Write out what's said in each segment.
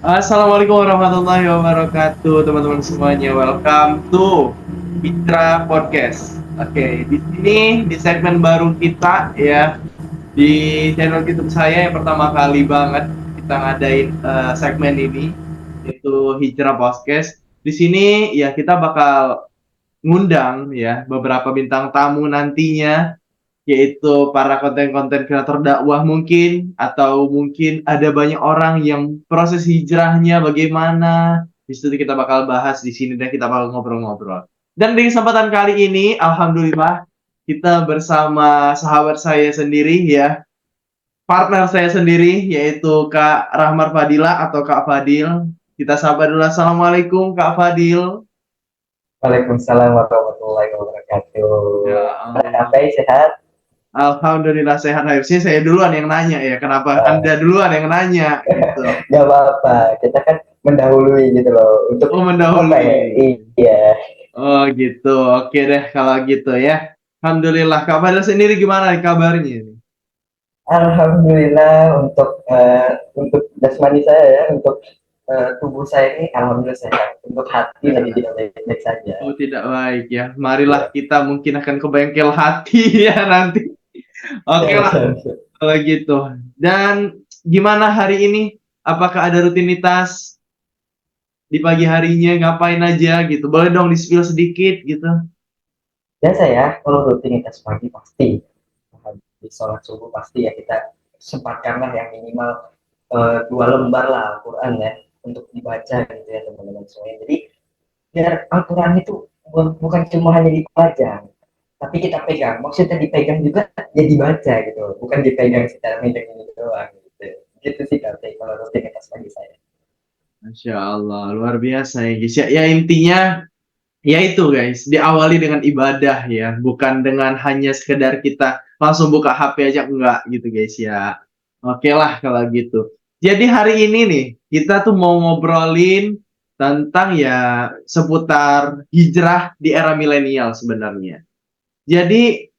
Assalamualaikum warahmatullahi wabarakatuh, teman-teman semuanya. Welcome to Mitra Podcast. Oke, di sini di segmen baru kita ya, di channel YouTube saya yang pertama kali banget kita ngadain segmen ini, yaitu Hijrah Podcast. Di sini ya kita bakal ngundang ya beberapa bintang tamu nantinya, yaitu para konten-konten kreator dakwah mungkin, atau mungkin ada banyak orang yang proses hijrahnya bagaimana. Di situ kita bakal bahas di sini dan kita bakal ngobrol-ngobrol. Dan di kesempatan kali ini, alhamdulillah kita bersama sahabat saya sendiri ya, partner saya sendiri yaitu Kak Rahmar Fadila atau Kak Fadil. Kita sapa dulu. Assalamualaikum Kak Fadil. Waalaikumsalam warahmatullahi wabarakatuh. Ya Mana Allah. Apa sehat? Alhamdulillah sehat. Harusnya saya duluan yang nanya ya. Kenapa Anda duluan yang nanya gitu? Gak apa-apa. Kita kan mendahului gitu loh. Oh, Untuk apa ya? mendahului. Iya. Oh gitu. Oke deh kalau gitu ya. Alhamdulillah. Kak Fadil sendiri gimana nih kabarnya ini? Alhamdulillah untuk jasmani saya ya, untuk tubuh saya ini alhamdulillah sehat. Untuk hati lagi Sehat. tidak baik-baik saja. Oh tidak baik ya. Marilah Iya. kita mungkin akan ke bengkel hati ya nanti. Oke Siap, lah siap, siap. kalau gitu. Dan gimana hari ini? Apakah ada rutinitas di pagi harinya ngapain aja gitu? Boleh dong di-spill sedikit gitu. Biasa ya, kalau rutinitas pagi pasti habis sholat subuh pasti ya kita sempatkanlah yang minimal 2 lembar lah Al-Quran ya untuk dibaca gitu ya teman-teman semuanya. Jadi biar Al-Quran itu bukan cuma hanya dipajang, tapi kita pegang. Maksudnya dipegang juga ya dibaca gitu, bukan dipegang secara megang ini doang gitu. Gitu sih kalau rutinitas pagi saya. Masya Allah, luar biasa ya guys. Ya, ya intinya ya itu guys, diawali dengan ibadah ya, bukan dengan hanya sekedar kita langsung buka HP aja enggak gitu guys ya. Oke lah kalau gitu. Jadi hari ini nih, kita tuh mau ngobrolin tentang ya seputar hijrah di era milenial sebenarnya. Jadi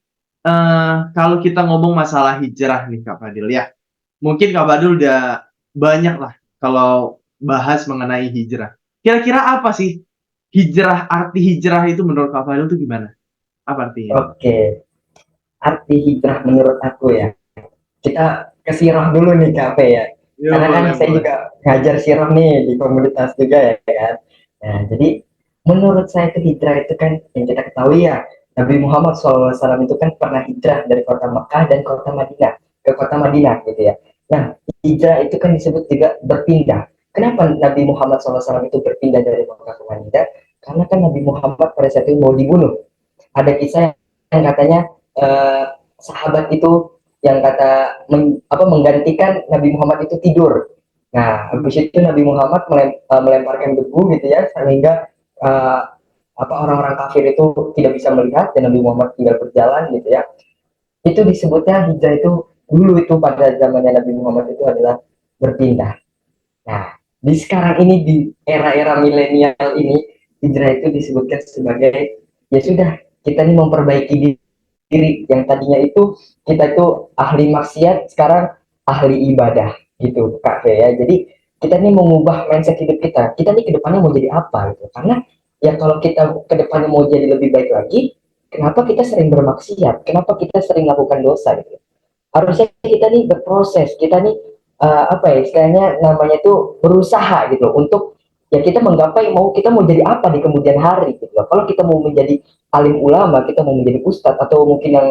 kalau kita ngomong masalah hijrah nih Kak Fadil ya, mungkin Kak Fadil udah banyak lah kalau bahas mengenai hijrah. Kira-kira apa sih hijrah, arti hijrah itu menurut Kak Fadil itu gimana? Apa artinya? Oke, arti hijrah menurut aku ya. Kita ke sirah dulu nih Kak ya. Ya Karena kan boleh, saya boleh. juga ngajar sirah nih di komunitas juga ya kan. Nah, jadi menurut saya itu hijrah itu kan yang kita ketahui ya, Nabi Muhammad SAW itu kan pernah hijrah dari kota Mekah dan kota Madinah ke kota Madinah gitu ya. Nah, hijrah itu kan disebut juga berpindah. Kenapa Nabi Muhammad SAW itu berpindah dari Mekah ke Madinah? Karena kan Nabi Muhammad pada saat itu mau dibunuh. Ada kisah yang katanya eh, sahabat itu yang menggantikan Nabi Muhammad itu tidur. Nah, habis itu Nabi Muhammad melemparkan debu gitu ya, sehingga uh, orang-orang kafir itu tidak bisa melihat dan Nabi Muhammad tinggal berjalan gitu ya. Itu disebutnya hijrah itu dulu itu pada zamannya Nabi Muhammad itu adalah berpindah. Nah, di sekarang ini di era-era milenial ini hijrah itu disebutkan sebagai ya sudah kita ini memperbaiki diri yang tadinya itu kita itu ahli maksiat sekarang ahli ibadah gitu Kak Fe ya. Jadi kita ini mengubah mindset hidup kita ini kedepannya mau jadi apa gitu, karena ya kalau kita kedepannya mau jadi lebih baik lagi, kenapa kita sering bermaksiat, kenapa kita sering melakukan dosa gitu. Harusnya kita nih berproses, kita nih apa ya istilahnya namanya itu berusaha gitu untuk ya kita menggapai kita mau jadi apa di kemudian hari gitu. Kalau kita mau menjadi alim ulama, kita mau menjadi ustadz atau mungkin yang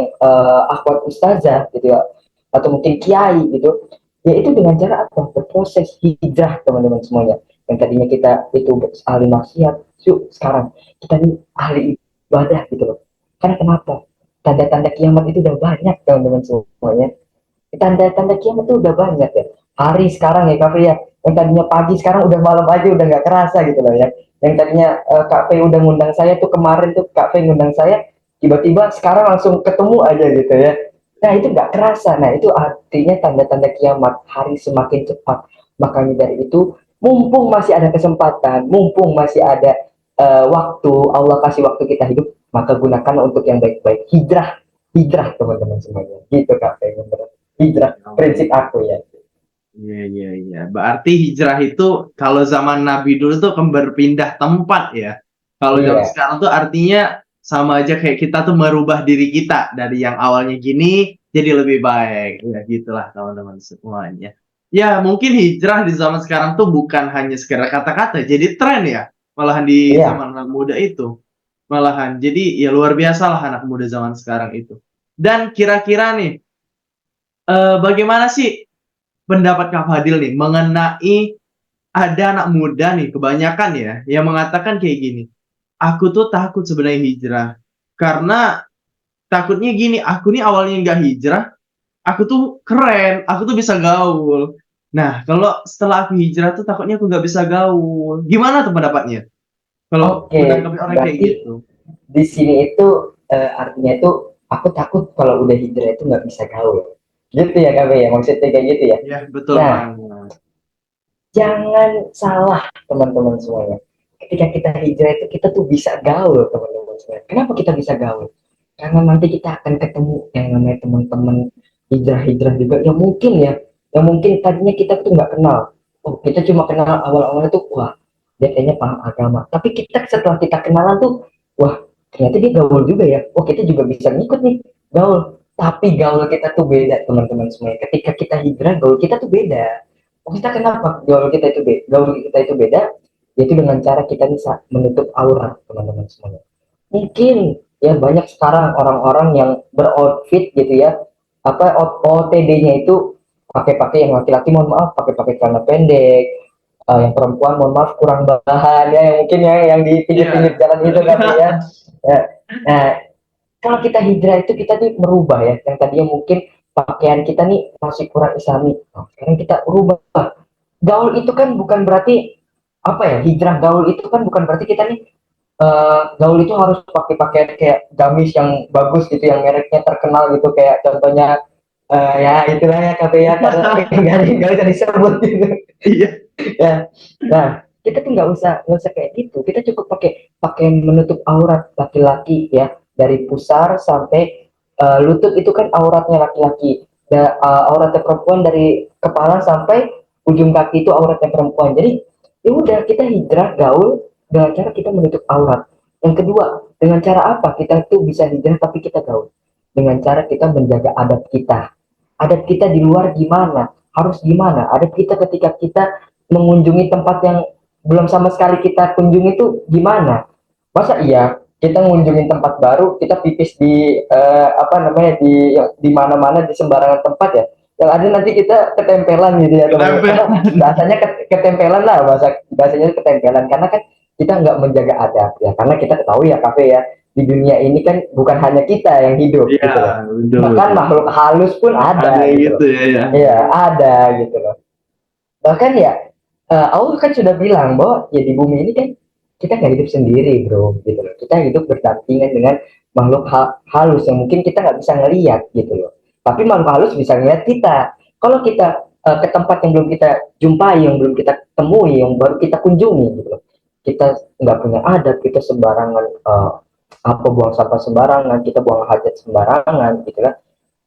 akhwat ustazah gitu ya, atau mungkin kiai gitu, ya itu dengan cara apa? Berproses hijrah teman-teman semuanya. Yang tadinya kita itu ahli maksiat, yuk sekarang kita nih ahli ibadah gitu loh. Karena kenapa? Tanda-tanda kiamat itu udah banyak teman-teman semuanya. Tanda-tanda kiamat itu udah banyak ya. Hari sekarang ya Kak ya, yang tadinya pagi sekarang udah malam aja udah nggak kerasa gitu loh ya. Yang tadinya Kak Fe udah ngundang saya tuh kemarin tuh Kak Fe ngundang saya, tiba-tiba sekarang langsung ketemu aja gitu ya. Nah itu nggak kerasa. Nah itu artinya tanda-tanda kiamat, hari semakin cepat. Makanya dari itu, mumpung masih ada kesempatan, mumpung masih ada waktu, Allah kasih waktu kita hidup, maka gunakan untuk yang baik-baik. Hijrah, hijrah teman-teman semuanya. Gitu Kak Fe, menurut hijrah Ya Allah. prinsip aku ya. Iya, iya, iya. Berarti hijrah itu kalau zaman Nabi dulu tuh kan berpindah tempat ya. Kalau zaman Iya, sekarang tuh artinya sama aja kayak kita tuh merubah diri kita dari yang awalnya gini jadi lebih baik. Ya gitulah teman-teman semuanya. Ya mungkin hijrah di zaman sekarang tuh bukan hanya sekedar kata-kata, jadi tren ya. Malahan di iya. zaman anak muda itu. Malahan. Jadi ya luar biasa lah anak muda zaman sekarang itu. Dan kira-kira nih, bagaimana sih pendapat Kak Fadil nih mengenai ada anak muda nih kebanyakan ya yang mengatakan kayak gini, aku tuh takut sebenarnya hijrah karena takutnya gini, aku nih awalnya nggak hijrah, aku tuh keren, aku tuh bisa gaul. Nah, kalau setelah aku hijrah tuh takutnya aku nggak bisa gaul. Gimana tuh pendapatnya? Kalau Oke, menanggapi orang kayak berarti gitu? di sini itu artinya itu aku takut kalau udah hijrah itu nggak bisa gaul. Gitu ya KB ya, maksudnya kayak gitu ya. Ya, betul Nah, banget. jangan salah teman-teman semuanya. Ketika kita hijrah itu kita tuh bisa gaul teman-teman semuanya. Kenapa kita bisa gaul? Karena nanti kita akan ketemu yang namanya teman-teman hijrah-hijrah juga yang mungkin tadinya kita tuh nggak kenal. Oh, kita cuma kenal awal-awal itu, wah, dia kayaknya paham agama. Tapi kita setelah kita kenalan tuh, wah, ternyata dia gaul juga ya. Oh, kita juga bisa ngikut nih gaul. Tapi gaul kita tuh beda teman-teman semuanya. Ketika kita hijrah, gaul kita tuh beda. Oh, kita kenapa gaul kita itu beda? Yaitu dengan cara kita bisa menutup aurat teman-teman semuanya. Mungkin ya banyak sekarang orang-orang yang beroutfit gitu ya, apa OTD-nya itu pakai-pakai yang laki-laki mohon maaf pakai-pakai celana pendek, yang perempuan mohon maaf kurang bahan ya, yang mungkin ya yang di pinggir-pinggir Iya. jalan itu kan ya. Ya. Nah, kalau kita hijrah itu kita nih merubah ya, yang tadinya mungkin pakaian kita nih masih kurang islami, nah, sekarang kita rubah. Gaul itu kan bukan berarti apa ya, hijrah gaul itu kan bukan berarti kita nih gaul itu harus pakai pakaian kayak gamis yang bagus gitu, yang mereknya terkenal gitu, kayak contohnya ya itulah ya KP ya, karena nggak bisa disebut gitu. Iya. Ya, nah kita tuh nggak usah kayak gitu, kita cukup pakai pakaian menutup aurat laki-laki ya, dari pusar sampai lutut itu kan auratnya laki-laki, auratnya perempuan dari kepala sampai ujung kaki itu auratnya perempuan. Jadi ya udah, kita hijrah gaul dengan cara kita menutup aurat. Yang kedua, dengan cara apa kita tuh bisa hijrah tapi kita gaul? Dengan cara kita menjaga adat kita di luar gimana, harus gimana, adat kita ketika kita mengunjungi tempat yang belum sama sekali kita kunjungi itu gimana. Masa iya kita ngunjungin tempat baru kita pipis di apa namanya di mana-mana, di sembarangan tempat ya, yang ada nanti kita ketempelan gitu ya teman-teman. Ketempelan. Bahasanya ketempelan lah, bahasanya ketempelan, karena kan kita nggak menjaga adat ya, karena kita ketahui ya kafe ya, di dunia ini kan bukan hanya kita yang hidup Iya, gitu loh, betul, bahkan betul. makhluk halus pun Ada ada gitu gitu loh. ya, ya. Iya, ada gitu loh. Bahkan ya Allah kan sudah bilang bahwa ya di bumi ini kan kita nggak hidup sendiri bro gitu loh, kita hidup berdampingan dengan makhluk halus yang mungkin kita nggak bisa ngelihat gitu loh, tapi makhluk halus bisa ngelihat kita. Kalau kita ke tempat yang belum kita jumpai, yang belum kita temui, yang baru kita kunjungi gitu loh, kita nggak punya adat, kita sembarangan apa, buang sampah sembarangan, kita buang hajat sembarangan gitu kan.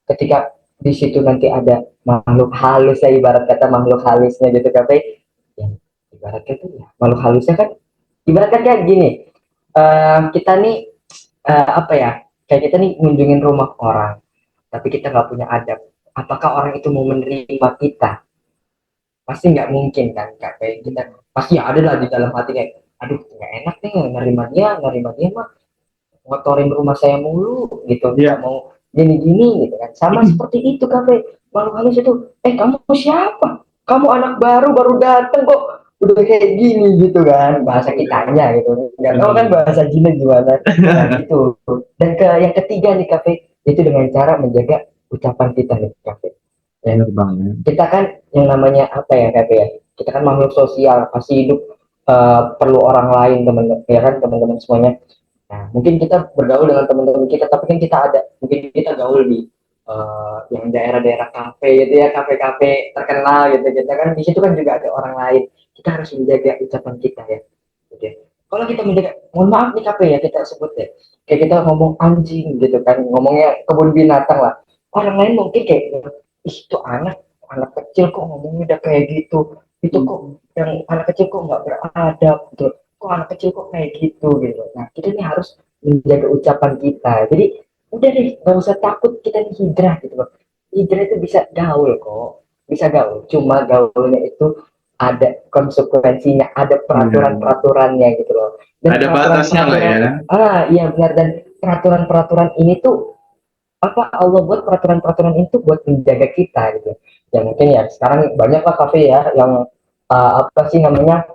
Ketika di situ nanti ada makhluk halus ya, ibarat kata makhluk halusnya gitu kan, yang ibaratnya tuh ya, makhluk halusnya kan ibaratnya kayak gini, kita nih apa ya, kayak kita nih ngunjungin rumah orang tapi kita nggak punya adab, apakah orang itu mau menerima kita? Pasti nggak mungkin kan Kak. Kayak kita pasti ada lah di dalam hati kayak, aduh nggak enak nih nerima dia mah ngotorin rumah saya mulu gitu, nggak Iya. mau gini-gini gitu kan. Sama seperti itu kafe, malu halus itu, kamu siapa, kamu anak baru baru datang kok udah kayak gini gitu kan, bahasa Iya, kitanya gitu, nggak tahu kan benar. bahasa jinnya gimana. Nah gitu. Dan yang ketiga nih kafe, itu dengan cara menjaga ucapan kita nih kafe ya. Benar banget. Kita kan yang namanya apa ya kafe ya, kita kan makhluk sosial, pasti hidup perlu orang lain teman, ya kan teman-teman semuanya. Nah, mungkin kita bergaul dengan teman-teman kita, tapi kan kita ada, mungkin kita gaul di yang daerah-daerah kafe gitu ya, kafe-kafe terkenal gitu, kita kan di situ kan juga ada orang lain. Kita harus menjaga ucapan kita ya. Oke. Kalau kita menjaga, mohon maaf nih kafe ya kita sebut ya, kayak kita ngomong anjing gitu kan, ngomongnya kebun binatang lah. Orang lain mungkin kayak, ih itu anak anak kecil kok ngomongnya udah kayak gitu, itu kok yang anak kecil kok nggak beradab gitu, kok anak kecil kok kayak gitu gitu. Nah kita ini harus menjaga ucapan kita. Jadi udah deh, nggak usah takut kita nih hijrah gitu loh. Hijrah itu bisa gaul kok, bisa gaul. Cuma gaulnya itu ada konsekuensinya, ada Iya. peraturan-peraturannya gitu loh. Dan Ada batasnya lah peraturan-peraturan, ya. iya benar, dan peraturan-peraturan ini tuh apa Allah buat peraturan-peraturan itu buat menjaga kita gitu ya. Mungkin ya sekarang banyak lah kafe ya yang apa sih namanya,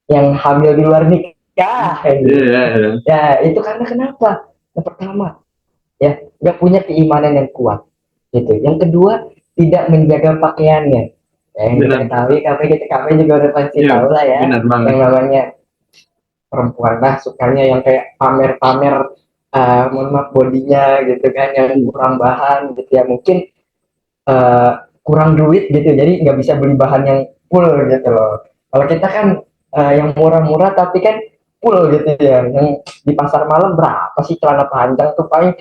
yang hamil di luar nikah kayak gitu. Iya, iya. Ya itu karena kenapa? Yang pertama ya nggak punya keimanan yang kuat gitu. Yang kedua tidak menjaga pakaiannya. Ya, yang kita Benar. ketahui kafe, kita kafe juga udah pasti Iya, tahu lah ya, benar banget. yang namanya perempuan lah sukanya yang kayak pamer-pamer, mohon maaf, bodinya gitu kan, yang kurang bahan gitu ya, mungkin uh, kurang duit gitu, jadi nggak bisa beli bahan yang full gitu loh. Kalau kita kan yang murah-murah tapi kan full gitu ya, yang di pasar malam berapa sih celana panjang tuh, paling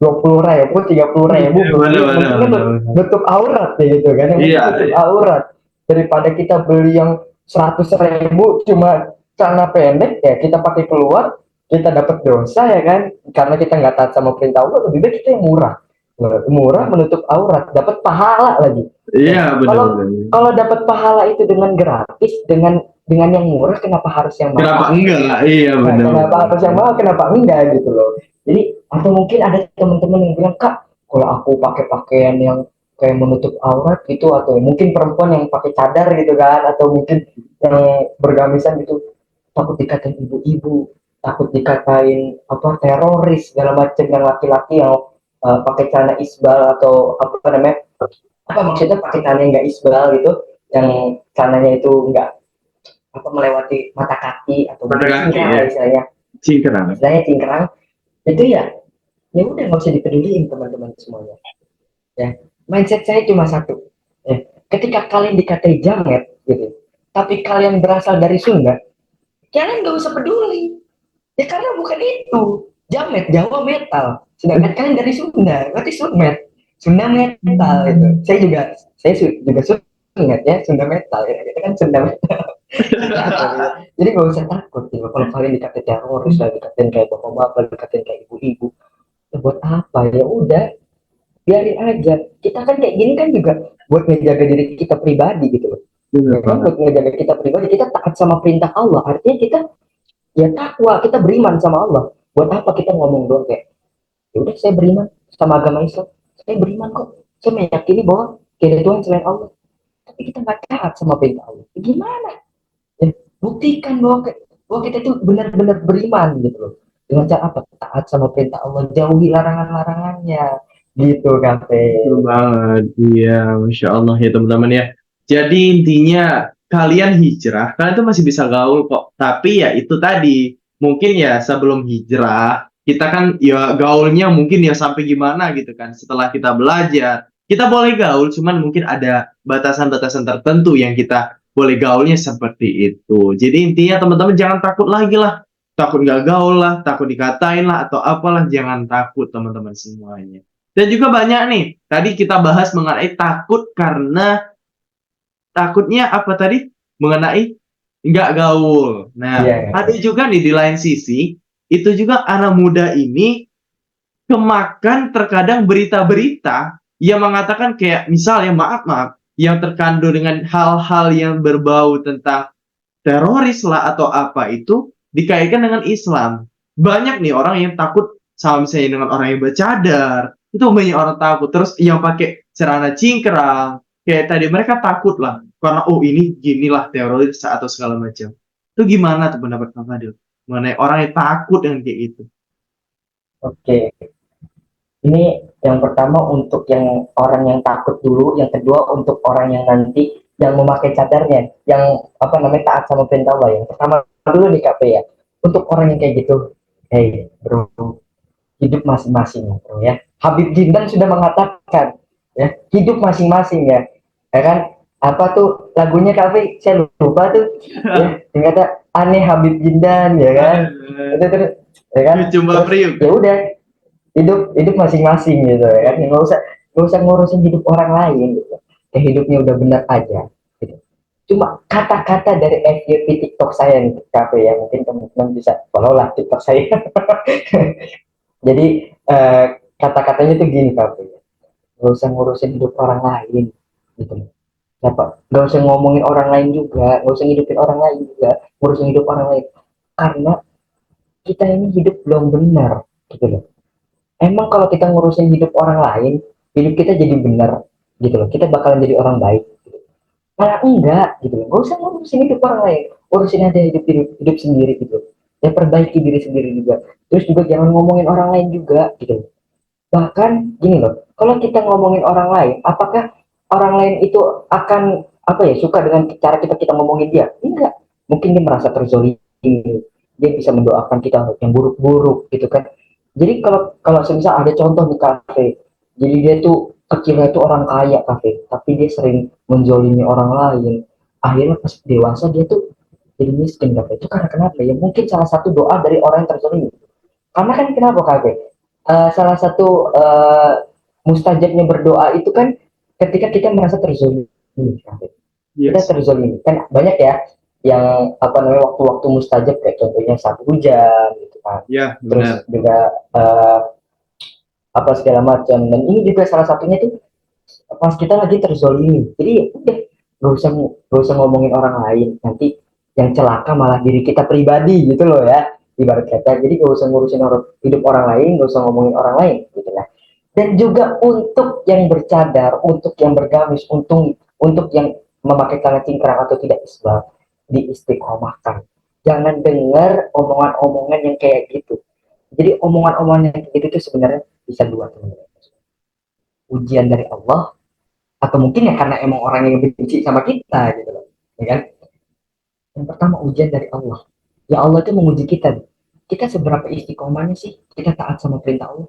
20.000, 30.000 Iya, beli, benar, benar, mungkin kan benar, benar. nutup aurat ya gitu kan, yang Iya, penting nutup iya. aurat, daripada kita beli yang 100.000 cuma celana pendek ya, kita pakai keluar, kita dapat dosa ya kan, karena kita nggak taat sama perintah Allah. Lebih baik kita yang murah, murah menutup aurat, dapat pahala lagi Iya, ya. benar, Kalau benar. kalau dapat pahala itu dengan gratis, dengan yang murah, kenapa harus yang Kenapa mahal? enggak? Iya, Nah, benar, kenapa benar. harus yang mahal, kenapa enggak gitu loh. Jadi atau mungkin ada teman-teman yang bilang, kak kalau aku pakai pakaian yang kayak menutup aurat gitu, atau mungkin perempuan yang pakai cadar gitu kan, atau mungkin yang bergamisan gitu, takut dikatain ibu-ibu, takut dikatain apa, teroris segala macam, yang laki-laki yang pakai celana isbal atau apa namanya, apa maksudnya pakai celana yang nggak isbal gitu, yang celananya itu nggak apa melewati mata kaki, atau Mata mungkin kaki cingkrang ya. lah istilahnya, Cingkrang. cingkrang itu ya. Ya udah, nggak usah dipeduliin teman-teman semuanya ya. Mindset saya cuma satu ya, ketika kalian dikatai jamet gitu tapi kalian berasal dari Sunda, kalian nggak usah peduli ya, karena bukan itu jamet, Jawa metal, sedangkan kalian dari Sunda berarti Sunda metal itu. Saya juga Sunda ya, Sunda metal ya, kita kan Sunda metal. Jadi nggak usah takut gitu kalau kalian dikatain teroris lah, dikatain kayak bapak-bapak, dikatain kayak ibu-ibu, ya buat apa, ya udah biarin aja. Kita kan kayak gini kan juga buat menjaga diri kita pribadi gitu loh Benar ya kan, banget. buat menjaga kita pribadi, kita taat sama perintah Allah, artinya kita ya takwa, kita beriman sama Allah. Buat apa kita ngomong doang kayak ya udah saya beriman sama agama Islam, saya beriman kok, saya meyakini bahwa tidak ada Tuhan selain Allah, tapi kita nggak taat sama perintah Allah, gimana ya? Buktikan bahwa kita itu benar-benar beriman gitu loh, dengan cara apa? Taat sama perintah Allah, jauhi larangan-larangannya gitu kan. Betul banget. Iya, Masya Allah ya teman-teman ya. Jadi intinya kalian hijrah, kalian tuh masih bisa gaul kok. Tapi ya itu tadi, mungkin ya sebelum hijrah, kita kan ya gaulnya mungkin ya sampai gimana gitu kan. Setelah kita belajar, kita boleh gaul, cuman mungkin ada batasan-batasan tertentu yang kita boleh gaulnya seperti itu. Jadi intinya teman-teman jangan takut lagi lah. Takut gak gaul lah, takut dikatain lah, atau apalah. Jangan takut teman-teman semuanya. Dan juga banyak nih, tadi kita bahas mengenai takut karena takutnya apa tadi? Mengenai nggak gaul. Nah, Iya, ada juga nih di lain sisi, itu juga anak muda ini kemakan terkadang berita-berita yang mengatakan kayak misalnya maaf-maaf, yang terkandung dengan hal-hal yang berbau tentang teroris lah atau apa itu dikaitkan dengan Islam. Banyak nih orang yang takut sama misalnya dengan orang yang bercadar, itu banyak orang takut. Terus yang pakai celana cingkrang, kayak tadi mereka takut lah karena oh ini ginilah teroris atau segala macam. Itu gimana tuh pendapat Kang Fadil mengenai orang yang takut dengan kayak gitu? oke. Ini yang pertama untuk yang orang yang takut dulu, yang kedua untuk orang yang nanti yang memakai cadarnya, yang apa namanya taat sama perintah Allah. Yang pertama dulu di KP ya. Untuk orang yang kayak gitu, hey bro, hidup masing-masing ya bro ya. Habib Jindan sudah mengatakan ya, hidup masing-masing ya. Ya kan? Apa tuh lagunya KP? Saya lupa tuh. Ya, ternyata aneh Habib Jindan ya kan. Itu terus ya kan. Cuma Terus priuk. ya udah, hidup hidup masing-masing gitu ya kan, nggak usah ngurusin hidup orang lain gitu. kayak hidupnya udah benar aja gitu. Cuma kata-kata dari FYP TikTok saya nih kafe ya, mungkin teman-teman bisa follow lah TikTok saya. Jadi kata-katanya tuh gini kafe ya, nggak usah ngurusin hidup orang lain gitu. Nggak usah ngomongin orang lain juga, nggak usah ngidupin orang lain juga, ngurusin hidup orang lain, karena kita ini hidup belum benar gitu loh. Emang kalau kita ngurusin hidup orang lain, hidup kita jadi benar gitu loh, kita bakalan jadi orang baik gitu. Malah enggak gitu loh, nggak usah ngurusin hidup orang lain, urusin aja hidup sendiri gitu. Ya perbaiki diri sendiri juga, terus juga jangan ngomongin orang lain juga gitu. Bahkan gini loh, kalau kita ngomongin orang lain, apakah orang lain itu akan apa ya, suka dengan cara kita ngomongin dia? Enggak, mungkin dia merasa terzolimi, dia bisa mendoakan kita yang buruk-buruk gitu kan. Jadi kalau kalau semisal ada contoh di kafe, jadi dia tuh kecilnya tuh orang kaya kafe, tapi dia sering menzolimi orang lain, akhirnya pas dewasa dia tuh jadi miskin kafe. Itu karena kenapa ya? Mungkin salah satu doa dari orang yang terzolimi. Karena kan kenapa kafe? Salah satu mustajabnya berdoa itu kan ketika kita merasa terzolimi. Kita Yes. terzolimi kan banyak ya yang apa namanya waktu-waktu mustajab kayak contohnya saat hujan gitu kan, Ya, terus benar. juga uh, apa segala macam, dan ini juga salah satunya tuh pas kita lagi terzolimi. Jadi udah nggak usah ngomongin orang lain, nanti yang celaka malah diri kita pribadi gitu loh ya, ibarat kata. Jadi nggak usah ngurusin hidup orang lain, nggak usah ngomongin orang lain gitu ya. Dan juga untuk yang bercadar, untuk yang bergamis, untuk yang memakai celana cingkrang atau tidak isbal, diistiqomahkan. Jangan dengar omongan-omongan yang kayak gitu. Jadi omongan-omongan yang kayak gitu itu sebenarnya bisa dua, teman-teman. Ujian dari Allah, atau mungkin ya karena emang orang yang benci sama kita gitu loh, ya kan. Yang pertama ujian dari Allah, ya Allah itu menguji kita seberapa istiqomahnya sih kita taat sama perintah Allah.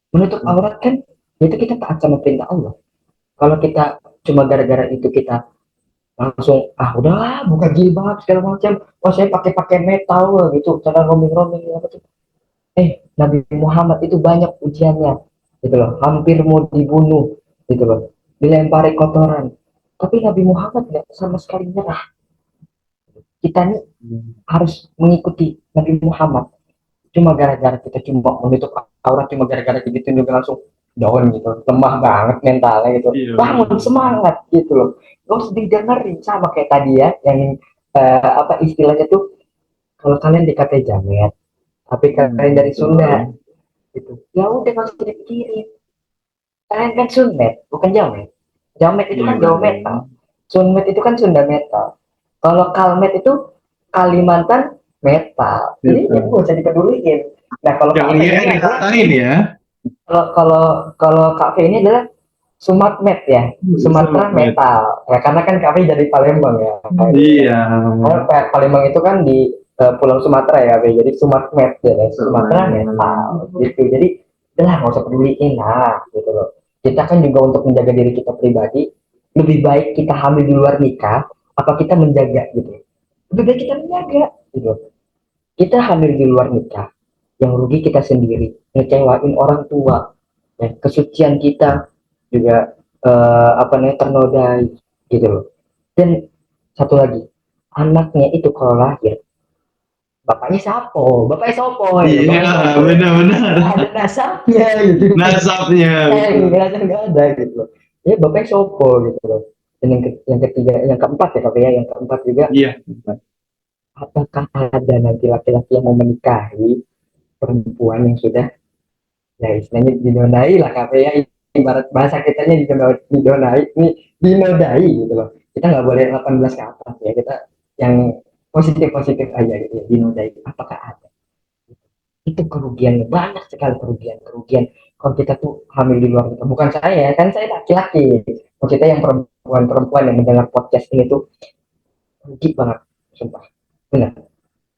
Menutup aurat kan itu kita taat sama perintah Allah. Kalau kita cuma gara-gara itu kita langsung udahlah buka jilbab segala macam, saya pakai metal gitu, cara roaming-roaming apa tuh. Nabi Muhammad itu banyak ujiannya gitu loh, hampir mau dibunuh gitu loh, dilempari kotoran, tapi Nabi Muhammad nggak sama sekali nyerah. Kita nih harus mengikuti Nabi Muhammad, cuma gara-gara kita cuma menutup aurat, cuma gara-gara gitu juga langsung down gitu, lemah banget mentalnya gitu. Iya, Bangun benar. semangat gitu loh, gak usah didengerin. Sama kayak tadi ya yang apa istilahnya tuh, kalau kalian dikatain jamet tapi kalian dari Sunda Betul. gitu, ya udah nggak usah dipikirin, kalian kan Sunmet bukan jamet. Jamet itu Iya, kan Jawa betul. metal, Sunmet itu kan Sunda metal, kalau Kalmet itu Kalimantan metal. Jadi ya Betul. nggak usah dipeduliin. Nah kalau kafe Kalian ini adalah, dikatain ya. kalau kalau kalau kafe ini adalah Sumatmet ya, Sama Sumatera Met. metal ya, karena kan kafe dari Palembang ya. Iya. Karena Palembang itu kan di Pulau Sumatera ya, kafe. Jadi Sumatmet ya, Sumatera metal gitu. Jadi udah nggak usah peduliin lah gitu loh. Kita kan juga untuk menjaga diri kita pribadi, lebih baik kita hamil di luar nikah apa kita menjaga gitu. Lebih baik kita menjaga gitu. Kita hamil di luar nikah, yang rugi kita sendiri, ngecewain orang tua, ya, kesucian kita juga apa namanya ternodai gitu loh. Dan satu lagi, anaknya itu kalau lahir, bapaknya sapo, bapaknya sopo ya, Iya, bapaknya sopo ya, benar-benar. nggak ada nasabnya gitu. Nasabnya, betul. Nggak ada gitu loh. Ya bapaknya sopo gitu loh. Dan yang ketiga, yang keempat ya, tapi ya yang keempat juga, Iya. apakah ada nanti laki-laki yang mau menikahi perempuan yang sudah, ya istilahnya dinodai lah kafe ya, ibarat bahasa kitanya dinodai, ini dinodai gitu loh. Kita nggak boleh 18 ke atas ya, kita yang positif positif aja gitu ya, dinodai. Apakah ada? Itu kerugiannya banyak sekali, kerugian kalau kita tuh hamil di luar nikah. Bukan saya ya, kan saya laki-laki, maksudnya yang perempuan yang mendengar podcast ini tuh rugi banget, sumpah, benar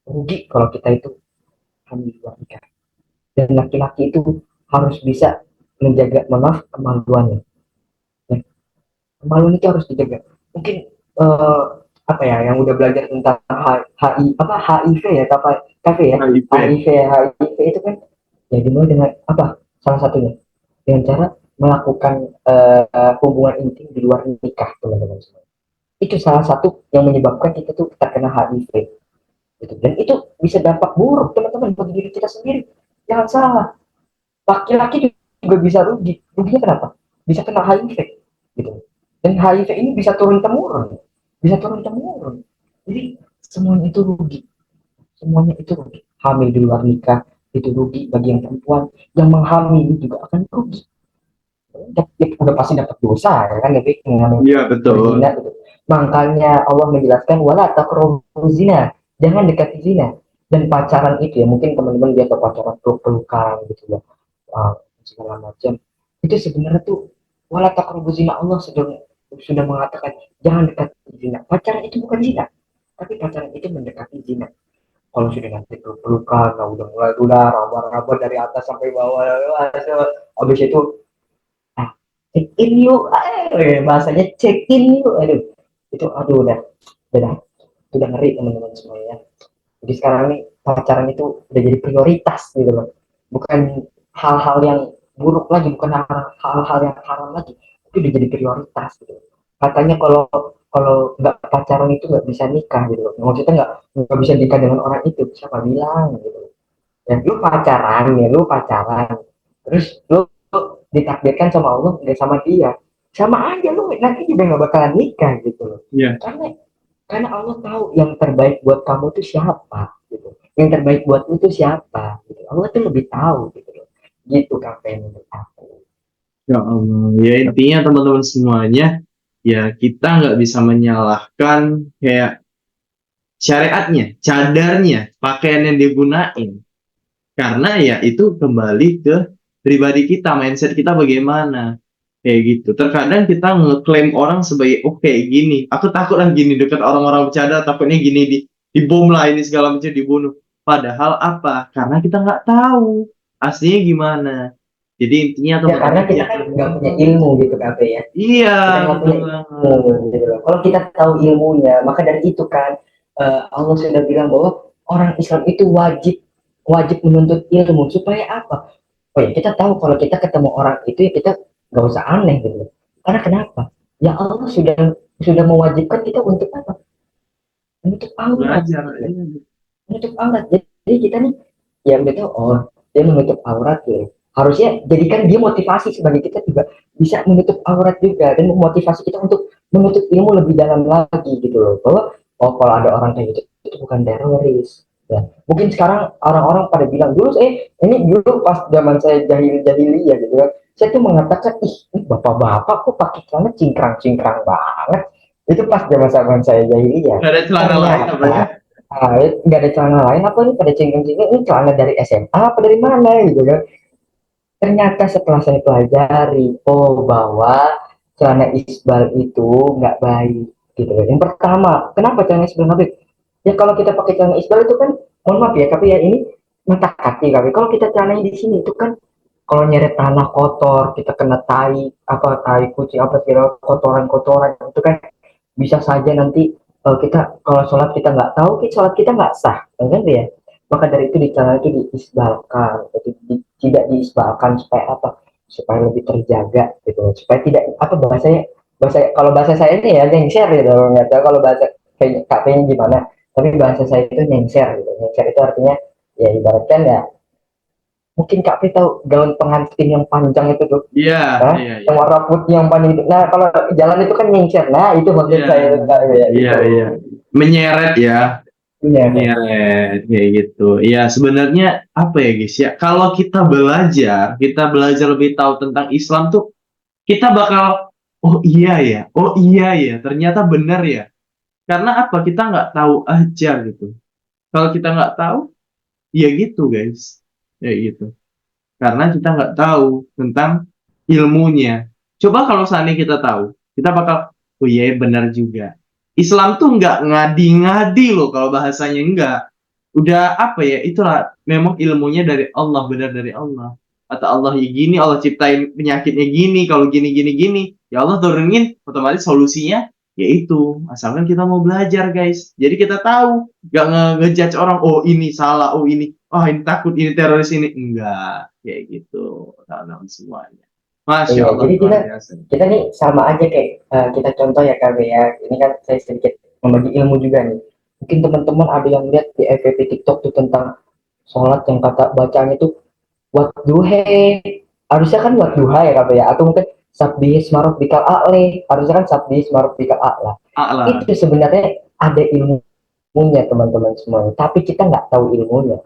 rugi kalau kita itu hamil di luar nikah. Dan laki-laki itu harus bisa menjaga, maaf, kemaluannya. Ya, kemaluan itu harus dijaga. Mungkin eh, apa ya, yang udah belajar tentang HIV ya, kafe ya, HIV. HIV itu kan ya dimulai dengan apa, salah satunya dengan cara melakukan hubungan intim di luar nikah, teman-teman semua. Itu salah satu yang menyebabkan kita tuh terkena HIV. Gitu. Dan itu bisa dampak buruk, teman-teman, bagi diri kita sendiri. Jangan salah, laki-laki juga bisa rugi. Ruginya kenapa? Bisa kena HIV. Gitu. Dan HIV ini bisa turun temurun. Bisa turun temurun. Jadi semuanya itu rugi. Semuanya itu rugi. Hamil di luar nikah itu rugi bagi yang perempuan. Yang menghamili juga akan rugi. Udah pasti dapat dosa ya kan, lebih Iya, betul. berzina gitu. Makanya Allah menjelaskan wala taqrabu zina, jangan dekati zina. Dan pacaran itu ya, mungkin teman-teman lihat pacaran peluk-pelukan gitu ya, segala macam, itu sebenarnya tuh wala taqrabu zina, Allah sudah mengatakan jangan dekati zina. Pacaran itu bukan zina, tapi pacaran itu mendekati zina. Kalau sudah nanti peluk-pelukan, nah udah mulai udah raba-raba dari atas sampai bawah, habis itu check in yuk, bahasanya check in yuk, aduh, itu aduh udah udah ngeri, teman-teman semuanya. Jadi sekarang nih pacaran itu udah jadi prioritas gitu loh, bukan hal-hal yang buruk lagi, bukan hal-hal yang haram lagi, itu udah jadi prioritas gitu. Katanya kalau kalau nggak pacaran itu nggak bisa nikah gitu loh, maksudnya nggak bisa nikah dengan orang itu, siapa bilang gitu. Ya lu pacaran terus lu ditakdirkan sama Allah nggak sama dia, sama aja lu nanti juga nggak bakalan nikah gitu loh. Iya. Karena Allah tahu yang terbaik buat kamu tuh siapa gitu, yang terbaik buat lu tuh siapa gitu, Allah tuh lebih tahu gitu loh, gitu kapan menurut aku. Ya Allah. Ya intinya teman-teman semuanya, ya kita nggak bisa menyalahkan kayak syariatnya, cadarnya, pakaian yang digunain. Karena ya itu kembali ke pribadi kita, mindset kita bagaimana. Kayak gitu. Terkadang kita ngeklaim orang sebagai, oh kayak gini. Aku takut lah gini dekat orang-orang bercadar, takutnya gini dibom lah ini segala macam dibunuh. Padahal apa? Karena kita nggak tahu aslinya gimana. Jadi intinya Ya karena teman-teman kita ya. kan nggak punya ilmu gitu kan ya, Iya, kita nggak betul punya ilmu banget. gitu loh. Kalau kita tahu ilmunya, maka dari itu kan Allah sudah bilang bahwa orang Islam itu wajib wajib menuntut ilmu supaya apa? Oh ya, kita tahu kalau kita ketemu orang itu ya kita nggak usah aneh gitu loh. Karena kenapa? Ya Allah sudah mewajibkan kita untuk apa? Menutup aurat Belajar. gitu. Iya. Menutup aurat. Jadi kita nih ya udah tahu, oh dia menutup aurat ya. Harusnya jadikan dia motivasi sebagai kita juga bisa menutup aurat juga, dan memotivasi kita untuk menutup ilmu lebih dalam lagi gitu loh. Bahwa oh kalau ada orang kayak gitu itu bukan teroris. Ya. Mungkin sekarang orang-orang pada bilang dulu, ini dulu pas zaman saya jahiliyah gitu kan, saya tuh mengatakan ih ini bapak-bapak kok pakai celana cingkrang-cingkrang banget. Itu pas zaman saya jahiliyah. Nggak ada celana lain apa ya? Ternyata nggak ada celana lain apa nih, pada cingkrang-cingkrang ini celana dari SMA apa dari mana gitu kan. Ternyata setelah saya pelajari, oh bahwa celana isbal itu nggak baik gitu. Yang pertama, kenapa celana isbal nggak baik? Ya kalau kita pakai celana isbal itu kan, mohon maaf ya, tapi ya ini mata kaki kali. Kalau kita celananya di sini itu kan, kalau nyeret tanah kotor, kita kena tai kucing apa sih, kotoran-kotoran itu kan bisa saja nanti kita kalau sholat kita nggak tahu, sholat kita nggak sah, kan ya. Maka dari itu di celana itu diisbalkan, tidak diisbalkan supaya apa? Supaya lebih terjaga gitu, supaya tidak apa bahasanya, kalau bahasa saya ini ya nyengser gitu, nggak tahu kalau bahasa kayak kafenya gimana, tapi bahasa saya itu nyengser gitu. Nyengser itu artinya ya ibaratkan ya, mungkin Kak Pri tahu gaun pengantin yang panjang itu tuh, Iya, nah, iya, iya. yang warna putih yang panjang itu. Nah kalau jalan itu kan nyengser, nah itu maksud Iya, saya Kak, ya iya, gitu. iya. Menyeret ya. Iya. Menyeret kayak gitu. Iya, sebenarnya apa ya guys ya? Kalau kita belajar lebih tahu tentang Islam tuh, kita bakal, oh iya ya, oh iya ya, ternyata benar ya. Karena apa? Kita nggak tahu aja gitu. Kalau kita nggak tahu, ya gitu guys, ya gitu. Karena kita nggak tahu tentang ilmunya. Coba kalau seandainya kita tahu, kita bakal, oh iya benar juga. Islam tuh nggak ngadi-ngadi loh kalau bahasanya enggak. Udah apa ya, itulah memang ilmunya dari Allah, benar dari Allah. Kata Allah ya gini, Allah ciptain penyakitnya gini, kalau gini, gini, gini. Ya Allah turunin, otomatis solusinya yaitu. Asalkan kita mau belajar guys. Jadi kita tahu, nggak ngejudge orang, oh ini salah, oh ini, oh ini takut, ini teroris ini. Enggak kayak gitu, teman-teman semuanya. Masya Iya, Allah, jadi luar biasa. kita nih sama aja kayak kita contoh ya KB ya. Ini kan saya sedikit membagi ilmu juga nih. Mungkin teman-teman ada yang lihat di FYP TikTok tuh tentang sholat yang kata bacanya tuh wadduhe. Harusnya kan wadduha ya KB ya. Atau mungkin sabbih isma rabbikal a'la. Harusnya kan sabbih isma rabbikal a'la. Itu A'la. sebenarnya ada ilmunya teman-teman semua. Tapi kita nggak tahu ilmunya.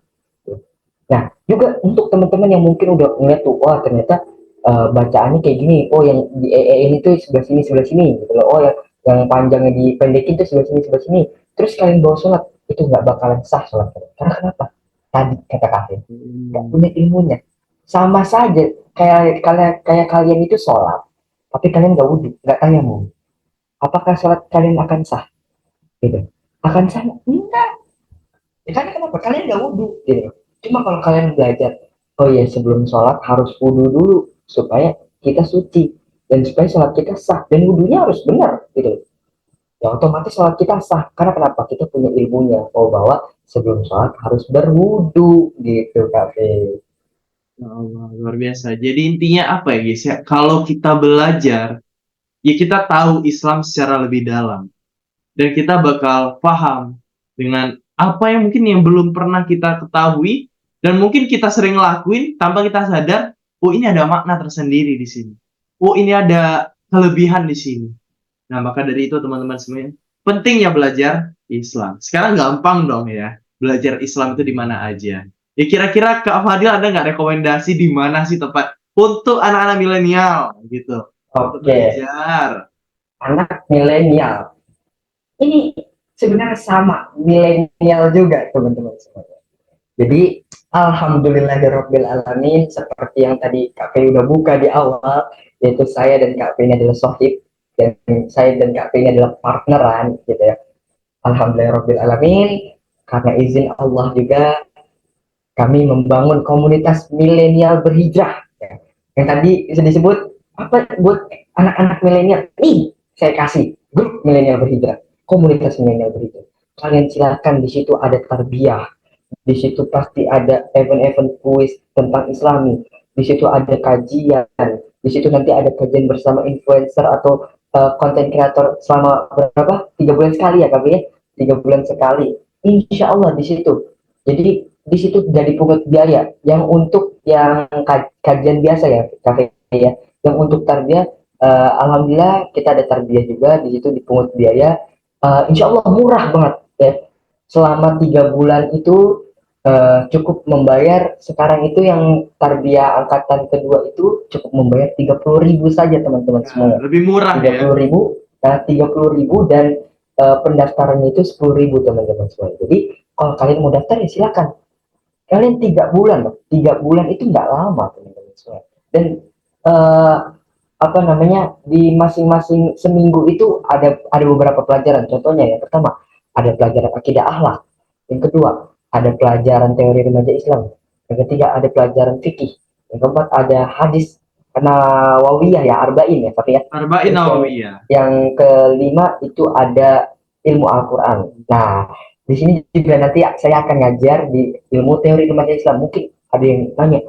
Nah, juga untuk teman-teman yang mungkin udah ngeliat tuh, wah ternyata bacaannya kayak gini, oh yang di ini tuh sebelah sini, gitu loh. Oh yang panjangnya dipendekin tuh sebelah sini. Terus kalian bawa sholat, itu nggak bakalan sah sholat kalian. Karena kenapa? Tadi kata kalian, nggak Hmm. punya ilmunya. Sama saja, kayak kalian itu sholat, tapi kalian nggak wudhu, nggak tanya mau. Apakah sholat kalian akan sah? Gitu. Akan sah? Enggak. Ya kan kenapa? Kalian nggak wudhu, gitu. Cuma kalau kalian belajar, oh ya sebelum sholat harus wudhu dulu supaya kita suci dan supaya sholat kita sah dan wudhunya harus benar, gitu. Ya otomatis sholat kita sah. Karena kenapa? Kita punya ilmunya. Oh bahwa sebelum sholat harus berwudhu, gitu kak. Ya Allah, luar biasa. Jadi intinya apa ya guys ya? Kalau kita belajar, ya kita tahu Islam secara lebih dalam. Dan kita bakal paham dengan apa yang mungkin yang belum pernah kita ketahui. Dan mungkin kita sering lakuin tanpa kita sadar, oh ini ada makna tersendiri di sini. Oh ini ada kelebihan di sini. Nah maka dari itu teman-teman semuanya, pentingnya belajar Islam. Sekarang gampang dong ya, belajar Islam itu di mana aja. Ya kira-kira Kak Fadil ada nggak rekomendasi di mana sih tempat untuk anak-anak milenial gitu untuk Oke, belajar? anak milenial. Ini sebenarnya sama milenial juga teman-teman semuanya. Jadi alhamdulillahirabbil alamin seperti yang tadi Kak P udah buka di awal, yaitu saya dan Kak P ini adalah sohib dan saya dan Kak P ini adalah partneran gitu ya. Alhamdulillahirabbil alamin karena izin Allah juga kami membangun komunitas milenial berhijrah ya. Yang tadi bisa disebut apa buat anak-anak milenial. Nih saya kasih grup milenial berhijrah, komunitas milenial berhijrah. Kalian silakan, di situ ada tarbiyah, di situ pasti ada event-event kuis tentang Islami, di situ ada kajian, di situ nanti ada kajian bersama influencer atau konten kreator selama berapa 3 bulan sekali ya kami ya, 3 bulan sekali insya Allah di situ. Jadi di situ jadi pungut biaya yang untuk yang kajian biasa ya kafe ya, yang untuk tarbiyah alhamdulillah kita ada tarbiyah juga di situ dipungut biaya, insya Allah murah banget ya. Selama 3 bulan itu cukup membayar sekarang itu yang tarbiyah angkatan kedua itu cukup membayar 30.000 saja teman-teman Nah, semuanya. lebih murah tiga ya. puluh ribu 30.000 dan pendaftarannya itu 10.000 teman-teman semuanya. Jadi kalau kalian mau daftar ya silakan. Kalian 3 bulan loh, 3 bulan itu nggak lama teman-teman semuanya. Dan uh, apa namanya di masing-masing seminggu itu ada beberapa pelajaran. Contohnya yang pertama ada pelajaran akidah akhlak, yang kedua ada pelajaran teori remaja Islam, yang ketiga ada pelajaran fikih, yang keempat ada hadis nawawiyah ya arba'in ya tapi ya. Arba'in Terus Nawawiyah. yang kelima itu ada ilmu Al-Quran. Nah di sini juga nanti saya akan ngajar di ilmu teori remaja Islam. Mungkin ada yang nanya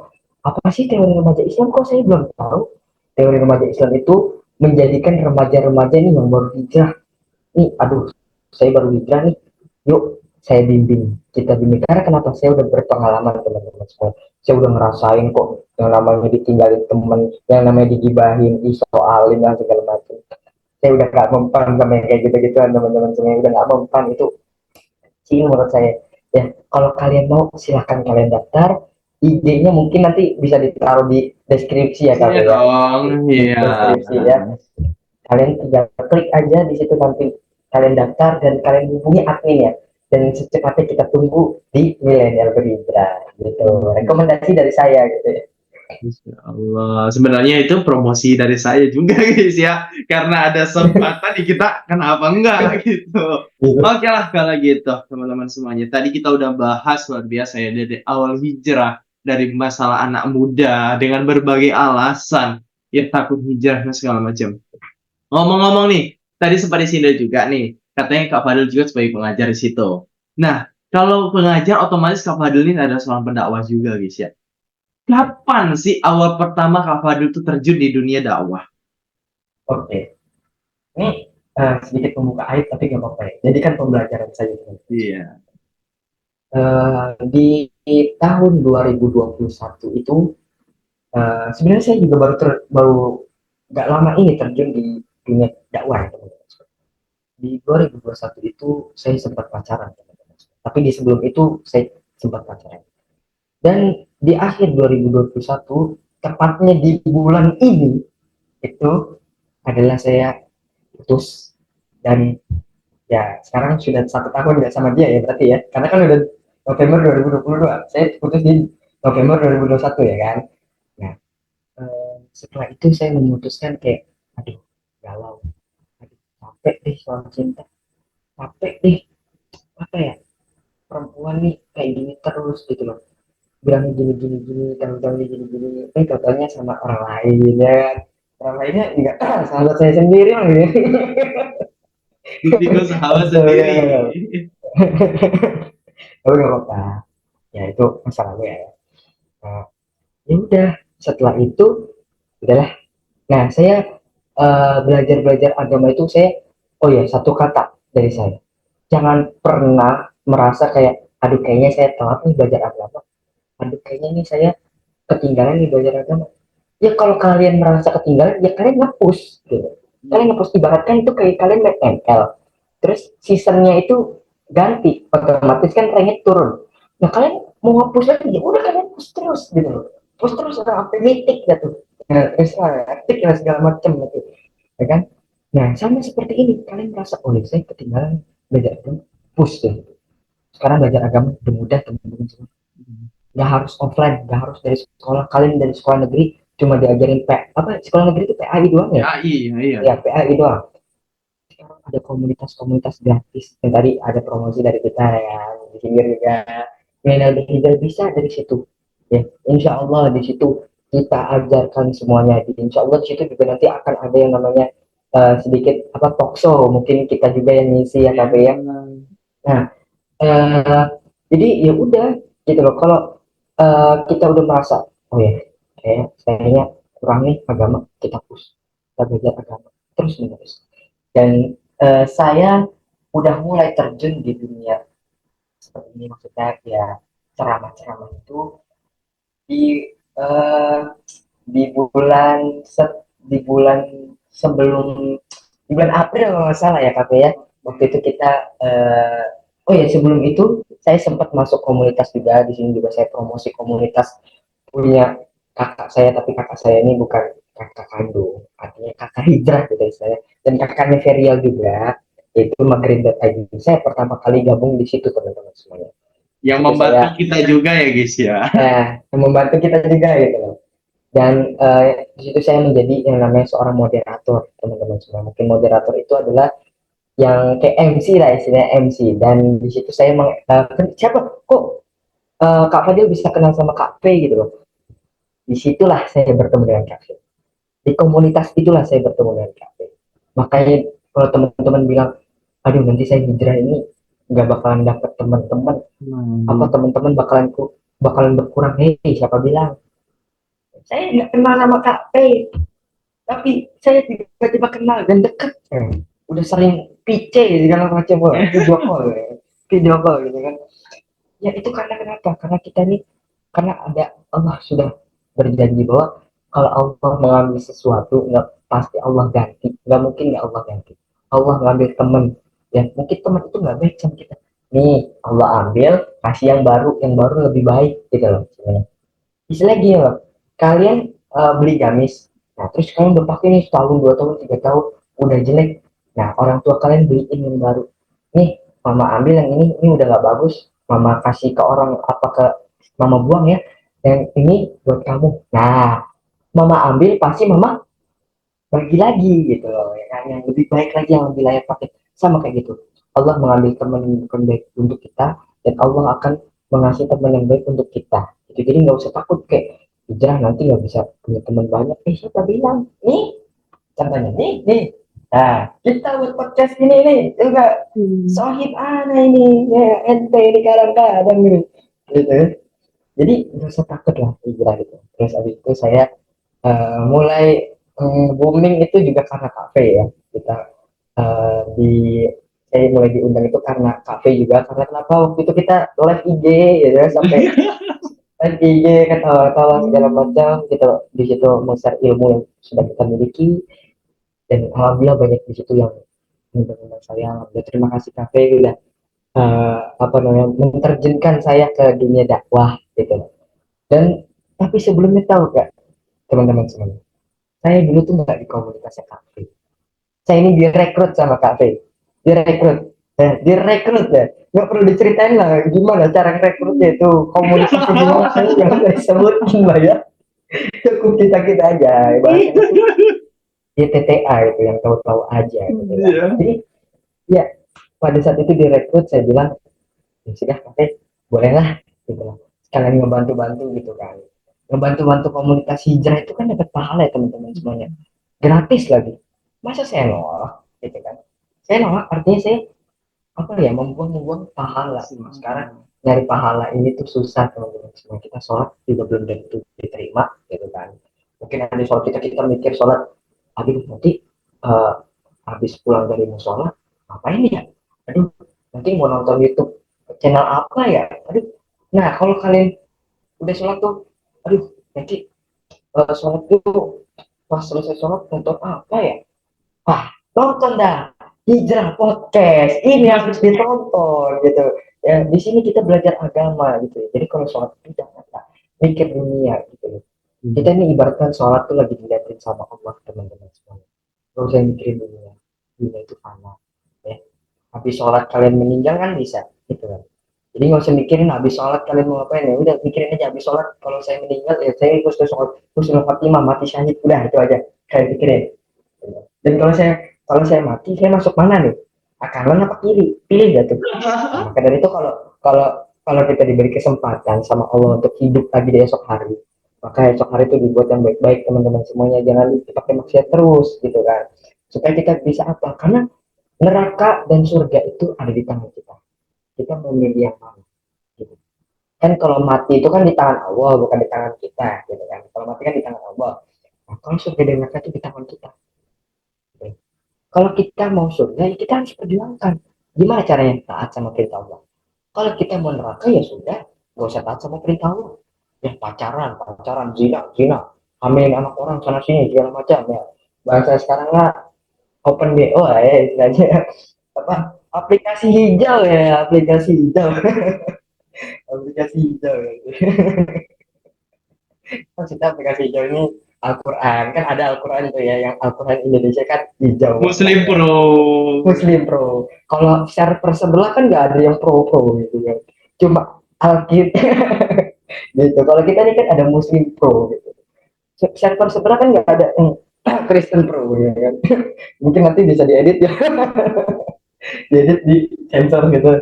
apa sih teori remaja Islam, kok saya belum tahu. Teori remaja Islam itu menjadikan remaja-remaja ini yang baru hijrah nih, aduh saya baru hijrah nih, yuk saya bimbing, kita bimbing. Karena kenapa? Saya udah berpengalaman teman-teman semua, saya udah ngerasain kok yang namanya ditinggalin temen, yang namanya digibahin, disoalin dan segala macam. Saya udah gak mempan sama yang kayak gitu-gituan teman-teman semua, udah gak mempan itu sih menurut saya. Ya kalau kalian mau silahkan kalian daftar, IG-nya mungkin nanti bisa ditaruh di deskripsi ya kak Iya ya, dong, di iya. deskripsi ya. Kalian tinggal klik aja di situ, nanti kalian daftar dan kalian hubungi admin ya, dan secepatnya kita tunggu di milenial berhijrah gitu. Rekomendasi dari saya gitu ya. Insya Allah. Sebenarnya itu promosi dari saya juga guys ya. Karena ada kesempatan di kita, kenapa enggak gitu. Gitu. Oke lah kalau gitu teman-teman semuanya. Tadi kita udah bahas luar biasa ya dari awal hijrah. Dari masalah anak muda dengan berbagai alasan. Ya takut hijrah dan segala macam. Ngomong-ngomong nih, tadi sempat disindir juga nih. Katanya Kak Fadil juga sebagai pengajar di situ. Nah, kalau pengajar otomatis Kak Fadil ini adalah seorang pendakwah juga guys ya. kapan sih awal pertama Kak Fadil tuh terjun di dunia dakwah? Oke, ini sedikit membuka aib tapi nggak apa-apa ya. Jadi kan pembelajaran saya Iya. di tahun 2021 itu sebenarnya saya juga baru nggak lama ini terjun di dunia dakwah ya, teman-teman. Di 2021 itu saya sempat pacaran, teman-teman. Tapi di sebelum itu saya sempat pacaran. Dan di akhir 2021, tepatnya di bulan ini, itu adalah saya putus. Dan ya sekarang sudah 1 tahun nggak sama dia ya berarti ya. Karena kan udah November 2022. Saya putus di November 2021 ya kan. Nah, setelah itu saya memutuskan kayak, aduh, galau. Aduh, capek deh soal cinta. Capek deh, apa ya, perempuan nih kayak gini terus gitu loh, bilangnya gini gini gini, tahu-tahu gini gini, katanya sama orang lain ya kan, orang lainnya juga sahabat saya sendiri lah gitu. Ditinggal sahabat sendiri. Astaga. Tapi nggak apa-apa, ya itu masa lalu ya. Nah, ya udah, setelah itu udahlah. Nah, saya belajar belajar agama itu saya, oh ya, satu kata dari saya, jangan pernah merasa kayak, aduh kayaknya saya telat nih belajar agama, aduh kayaknya nih saya ketinggalan nih belajar agama. Ya kalau kalian merasa ketinggalan, ya kalian ngapus gitu. Kalian ngapus, ibaratkan itu kayak kalian main ML, terus seasonnya itu ganti, otomatis kan ranknya turun. Nah kalian mau hapus lagi, ya udah kalian push terus gitu loh, push terus sampai mitik gitu, nah, terus epic lah segala macam gitu, ya kan. Nah sama seperti ini, kalian merasa oh ya saya ketinggalan belajar agama, push deh. Sekarang belajar agama udah mudah, teman-teman semua. Nggak harus offline, nggak harus dari sekolah. Kalian dari sekolah negeri cuma diajarin apa, sekolah negeri itu PAI doang ya, AI, iya. ya PAI doang. Sekarang ada komunitas-komunitas gratis yang tadi ada promosi dari kita ya, di sini juga milenial berhijrah bisa dari situ ya. Insya Allah di situ kita ajarkan semuanya. Insya Allah di situ juga nanti akan ada yang namanya sedikit apa, talkshow, mungkin kita juga yang ngisi ya Iya. tapi ya. Nah, eh, jadi ya udah gitu loh. Kalau kita udah merasa oh ya kayak kayaknya kurang nih agama, kita push, kita belajar agama terus menerus. Dan saya udah mulai terjun di dunia seperti ini, maksudnya ya ceramah-ceramah itu di eh, di bulan sebelum, di bulan April kalau nggak salah ya kakak ya. Waktu itu kita oh ya sebelum itu saya sempat masuk komunitas juga. Di sini juga saya promosi komunitas punya kakak saya, tapi kakak saya ini bukan kakak kandung, artinya kakak hijrah gitu istilahnya, dan kakaknya Ferial juga, yaitu Maghrib.id. Saya pertama kali gabung di situ, teman-teman semuanya. Di Yang situ membantu saya kita juga ya guys ya. membantu kita juga gitu loh. Dan di situ saya menjadi yang namanya seorang moderator, teman-teman semua. Mungkin moderator itu adalah yang kayak MC lah, istilahnya MC. Dan di situ saya siapa kok Kak Fadil bisa kenal sama Kak P gitu loh. Disitulah saya bertemu dengan Kak P. Di komunitas itulah saya bertemu dengan Kak P. Makanya kalau teman-teman bilang, aduh nanti saya hijrah ini nggak bakalan dapet teman-teman, apa teman-teman bakalan berkurang. Hei, siapa bilang? Saya nggak kenal nama Kak P, tapi saya tiba-tiba kenal dan dekat. Udah sering PC segala macam, video call gitu kan. Ya itu karena kenapa? Karena kita nih, karena ada Allah sudah berjanji bahwa kalau Allah mengambil sesuatu, nggak pasti Allah ganti, nggak mungkin nggak Allah ganti. Allah ngambil teman, ya mungkin teman itu nggak baik sama kita, nih Allah ambil, kasih yang baru lebih baik gitu loh sebenarnya. Istilahnya gini loh, kalian beli gamis, nah terus kalian udah pakai nih setahun, 2 tahun, 3 tahun, udah jelek. Nah orang tua kalian beliin yang baru, nih mama ambil yang ini udah nggak bagus, mama kasih ke orang, apa ke mama buang ya, yang ini buat kamu. Nah mama ambil, pasti mama bagi lagi gitu loh ya kan, yang lebih baik lagi, yang lebih layak pakai. Sama kayak gitu, Allah mengambil teman yang bukan baik untuk kita, dan Allah akan mengasih teman yang baik untuk kita itu. Jadi nggak usah takut kayak hijrah nanti nggak bisa punya teman banyak. Siapa bilang? Nih contohnya nih, nah kita buat podcast ini nih juga sohib ana ini ya, ente ini kadang-kadang gitu gitu. Jadi nggak usah takut lah hijrah gitu. Terus abis itu saya mulai booming itu juga karena kafe ya. Kita di saya mulai diundang itu karena kafe juga, karena kenapa waktu itu kita live IG ya ya, sampai live IG ketawa-tawa segala macam gitu, di situ share ilmu yang sudah kita miliki, dan alhamdulillah banyak di situ yang mengundang saya. Alhamdulillah, terima kasih kafe udah apa namanya menerjunkan saya ke dunia dakwah gitu. Dan tapi sebelumnya tahu gak teman-teman semuanya, saya dulu tuh nggak di komunitasnya kafe. Saya ini direkrut sama kafe, direkrut, direkrut ya. Nggak perlu diceritain lah gimana cara rekrutnya itu, komunitasnya gimana, saya nggak bisa disebutin lah ya. Cukup kita kita aja, bahasanya itu YTTA itu yang tahu-tahu aja gitu ya. Iya. Jadi ya pada saat itu direkrut, saya bilang ya sudah kafe bolehlah gitu lah, sekalian ngebantu-bantu gitu kan, ngebantu-bantu komunitas hijrah itu kan dapat pahala ya teman-teman semuanya, gratis lagi, masa saya nolak gitu kan. Saya nolak artinya saya apa ya, membuang-buang pahala. Sekarang nyari pahala ini tuh susah teman-teman semua, kita sholat juga belum tentu diterima gitu kan. Mungkin ada sholat kita mikir sholat, aduh nanti uh, habis pulang dari musola ngapain ya, aduh nanti mau nonton YouTube channel apa ya, aduh. Nah kalau kalian udah sholat tuh, aduh nanti sholat tuh pas selesai sholat nonton apa ya, wah nonton dah Hijrah Podcast, ini harus ditonton gitu ya. Di sini kita belajar agama gitu ya. Jadi kalau sholat itu jangan mikir dunia gitu. Kita ini ibaratkan sholat tuh lagi dilihatin sama Allah teman-teman semuanya. Gak usah mikirin dunia, dunia itu fana ya. Habis sholat kalian meninggal kan bisa gitu kan. Jadi nggak usah mikirin habis sholat kalian mau ngapain, ya udah mikirin aja habis sholat kalau saya meninggal ya saya ikut ke sholat husnul khotimah, mati syahid, udah itu aja kalian pikirin. Dan kalau saya mati saya masuk mana nih, kanan apa kiri, pilih gak tuh. Nah, maka dari itu kalau kalau kalau kita diberi kesempatan sama Allah untuk hidup lagi di esok hari, maka esok hari itu dibuat yang baik-baik teman-teman semuanya, jangan dipakai maksiat terus gitu kan, supaya kita bisa apa, karena neraka dan surga itu ada di tangan kita, kita mau milih yang mana gitu. Kan kalau mati itu kan di tangan Allah bukan di tangan kita gitu kan, kalau mati kan di tangan Allah. Nah, kalau surga dan neraka itu di tangan kita gitu. Kalau kita mau surga ya kita harus perjuangkan gimana caranya taat sama perintah Allah. Kalau kita mau neraka ya sudah, gak usah taat sama perintah Allah, ya pacaran pacaran, zina zina, hamilin anak orang sana sini segala macam ya. Bahasa sekarang lah open BO lah ya istilahnya, apa, aplikasi hijau ya, aplikasi hijau. Aplikasi hijau ya. Maksudnya aplikasi hijau ini Al-Quran, kan ada Al-Quran itu ya, yang Al-Quran Indonesia kan hijau Muslim warnanya. Pro. Muslim Pro. Kalau server sebelah kan nggak ada yang pro-pro gitu ya. Cuma Alkit gitu. Kalau kita ini kan ada Muslim Pro gitu. Server sebelah kan nggak ada Kristen Pro ya kan. Mungkin nanti bisa diedit ya, diedit di sensor gitu.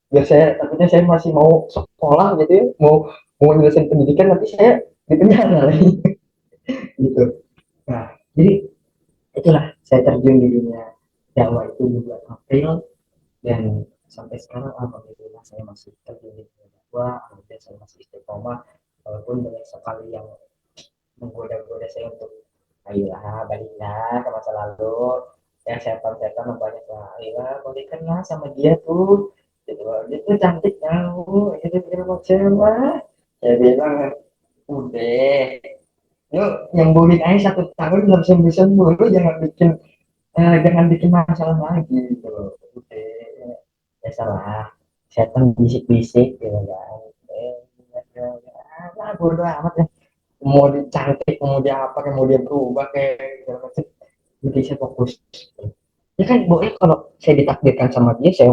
Biar saya takutnya saya masih mau sekolah gitu ya, mau nyelesain pendidikan nanti saya di penjara lagi gitu. Nah, jadi itulah saya terjun di dunia dakwah itu di bulan April, dan sampai sekarang alhamdulillah saya masih terjun di dunia dakwah, alhamdulillah saya masih istiqomah walaupun banyak sekali yang menggoda-goda saya untuk ayolah baliklah ke masa lalu, yang setan-setan banyak lah, ayolah balikkanlah sama dia tuh gitu, dia tuh cantik tahu itu segala macam lah. Saya bilang udah, yuk nyembuhin aja satu tahun belum sembuh sembuh, lu jangan bikin masalah lagi gitu. Udah ya salah, setan bisik-bisik gitu kan. Ah, bodo amat ya, mau dia cantik mau dia apa kayak mau dia berubah kayak segala macam, jadi saya fokus ya kan. Boleh kalau saya ditakdirkan sama dia, saya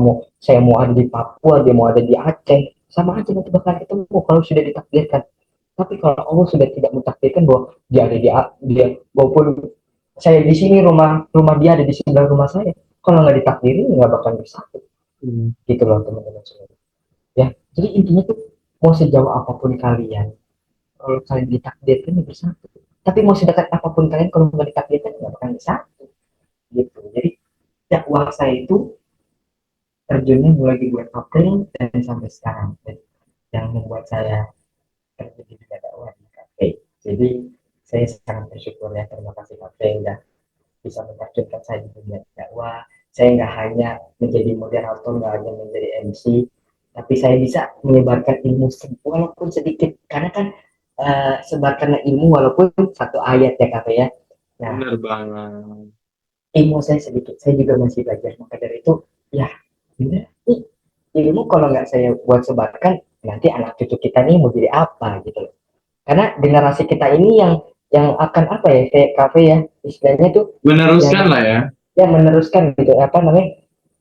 mau ada di Papua, dia mau ada di Aceh, sama aja nanti bakal ketemu kalau sudah ditakdirkan. Tapi kalau Allah sudah tidak mentakdirkan bahwa dia ada di dia, walaupun saya di sini, rumah rumah dia ada di sebelah rumah saya, kalau nggak ditakdirin nggak bakal bersatu. Gitu loh teman-teman semua ya. Jadi intinya tuh mau sejauh apapun kalian, kalau kalian ditakdirkan ya bersatu, tapi mau sedekat apapun kalian kalau nggak ditakdirkan nggak bakal bersatu gitu. Jadi dakwah saya itu terjunnya mulai di bulan April dan sampai sekarang, dan yang membuat saya kerja di dunia dakwah di kafe. Jadi saya sangat bersyukur ya, terima kasih kafe yang udah bisa menerjunkan saya di dunia dakwah. Saya nggak hanya menjadi moderator, nggak hanya menjadi MC, tapi saya bisa menyebarkan ilmu walaupun sedikit. Karena kan sebarkanlah ilmu walaupun satu ayat ya kafe ya. Nah, Bener banget. ilmu saya sedikit, saya juga masih belajar. Maka dari itu, ya, bener nih, ilmu kalau nggak saya buat sebarkan, nanti anak cucu kita nih mau jadi apa gitu loh. Karena generasi kita ini yang akan apa ya, kayak kafe ya, istilahnya tuh yang Meneruskan lah ya. yang meneruskan gitu, apa namanya,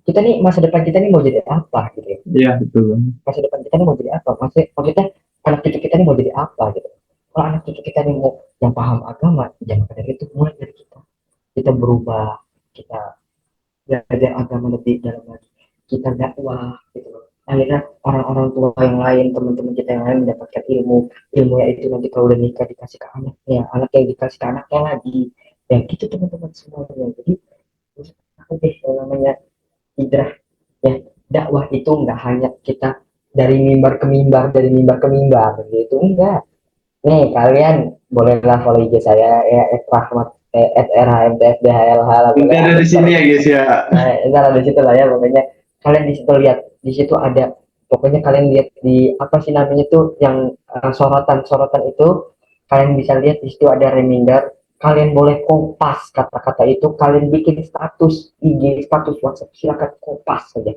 kita nih masa depan kita nih mau jadi apa gitu ya. Iya, betul. Masa depan kita nih mau jadi apa, maksudnya anak cucu kita nih mau jadi apa gitu. Kalau anak cucu kita nih mau yang paham agama, jangan dari itu mulai dari kita berubah, kita belajar agama lebih dalam lagi, kita dakwah gitu loh. Akhirnya orang-orang tua yang lain, teman-teman kita yang lain mendapatkan ilmu ya itu nanti kalau udah nikah dikasih ke anaknya, anak yang dikasih ke anaknya lagi, ya gitu teman-teman semuanya. Jadi aku deh yang namanya hijrah ya, dakwah itu enggak hanya kita dari mimbar ke mimbar, dari mimbar ke mimbar gitu, enggak. Nih kalian bolehlah follow IG saya ya @rahmat @rhmtfdhlh lah, Nanti boleh ada ada di ntar. sini ya guys ya. Nah, ntar ada situ lah ya, pokoknya kalian di situ lihat, di situ ada, pokoknya kalian lihat di apa sih namanya tuh yang sorotan-sorotan itu, kalian bisa lihat di situ ada reminder, kalian boleh kopas kata-kata itu, kalian bikin status IG, status WhatsApp, silakan kopas saja.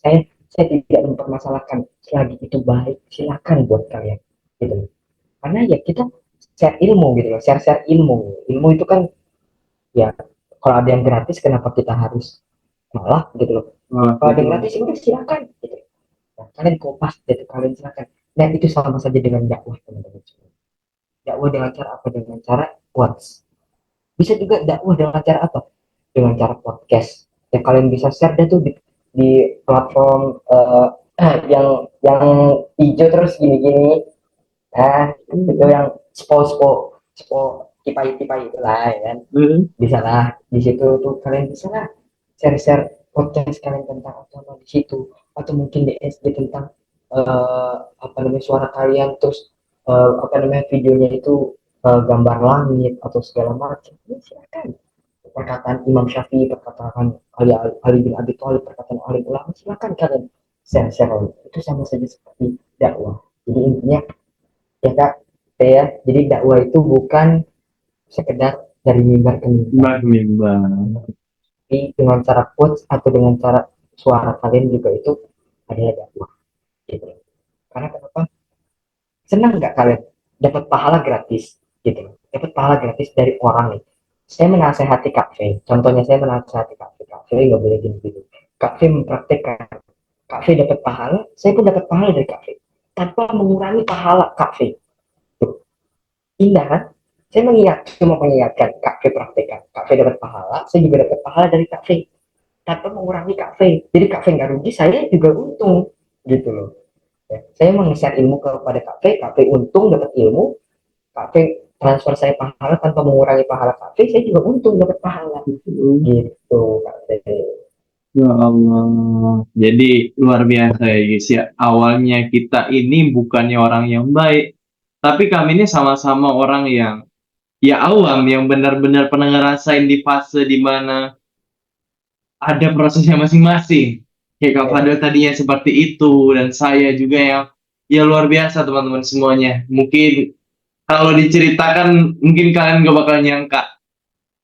Saya tidak mempermasalahkan, selagi itu baik silakan buat kalian gitu. Karena ya kita share ilmu gitu loh, share ilmu itu kan ya, kalau ada yang gratis kenapa kita harus malah gitu loh. Wah, Kalau ada yang betul. gratis udah silakan gitu. Nah, kalian kopas gitu, kalian silakan. Dan itu sama saja dengan dakwah teman-teman. Dakwah dengan cara apa? Dengan cara quotes. Bisa juga dakwah dengan cara apa? Dengan cara podcast. Ya kalian bisa share deh tuh di platform yang hijau terus gini-gini. Nah, itu yang spo kipai-kipai itulah ya kan. Hmm. Bisa lah di situ tuh kalian bisa lah share-share podcast kalian tentang agama di situ, atau mungkin di SD tentang apa namanya suara kalian, terus apa namanya videonya itu gambar langit atau segala macam, ya, silakan. Perkataan Imam Syafi'i, perkataan Ali bin Abi Thalib, perkataan alim ulama, silakan kalian share-share itu, sama saja seperti dakwah. Jadi intinya ya kak, ya, jadi dakwah itu bukan sekedar dari mimbar ke mimbar, Mbak Mimba. tapi dengan cara quotes atau dengan cara suara kalian juga itu adalah dakwah gitu. Karena kenapa? Senang nggak kalian dapat pahala gratis gitu, dapat pahala gratis dari orang nih. Saya menasehati kafe, contohnya saya menasehati kafe nggak boleh gini-gini, kafe mempraktekkan, kafe dapat pahala, saya pun dapat pahala dari kafe tanpa mengurangi pahala kafe. Indah kan? Saya cuma mengingatkan kafe praktekkan, kafe dapat pahala, saya juga dapat pahala dari kafe tanpa mengurangi kafe. Jadi kafe nggak rugi, saya juga untung gitu loh. Ya, saya meng-share ilmu kepada kafe, kafe untung dapat ilmu, kafe transfer saya pahala tanpa mengurangi pahala kafe, saya juga untung dapat pahala gitu kafe. Ya Allah. Jadi luar biasa ya guys ya. Awalnya kita ini bukannya orang yang baik, tapi kami ini sama-sama orang yang ya awam, yang benar-benar pernah ngerasain di fase di mana ada prosesnya masing-masing. Kayak Kak Ya, Fadil tadinya seperti itu, dan saya juga yang ya luar biasa teman-teman semuanya. Mungkin kalau diceritakan mungkin kalian gak bakal nyangka.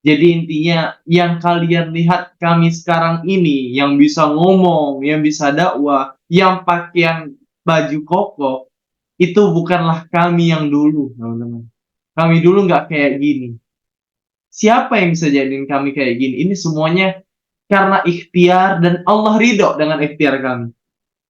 Jadi intinya yang kalian lihat kami sekarang ini, yang bisa ngomong, yang bisa dakwah, yang pakaian baju koko, itu bukanlah kami yang dulu, teman-teman. Kami dulu nggak kayak gini. Siapa yang bisa jadiin kami kayak gini? Ini semuanya karena ikhtiar dan Allah ridho dengan ikhtiar kami.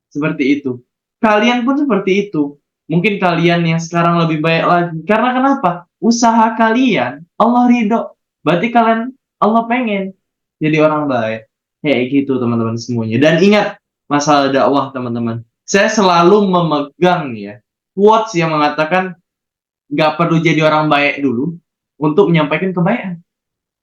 Seperti itu. Kalian pun seperti itu. Mungkin kalian yang sekarang lebih baik lagi. Karena kenapa? Usaha kalian, Allah ridho. Berarti kalian, Allah pengen jadi orang baik. Kayak gitu teman-teman semuanya. Dan ingat, masalah dakwah teman-teman. Saya selalu memegang ya, quotes yang mengatakan, nggak perlu jadi orang baik dulu untuk menyampaikan kebaikan.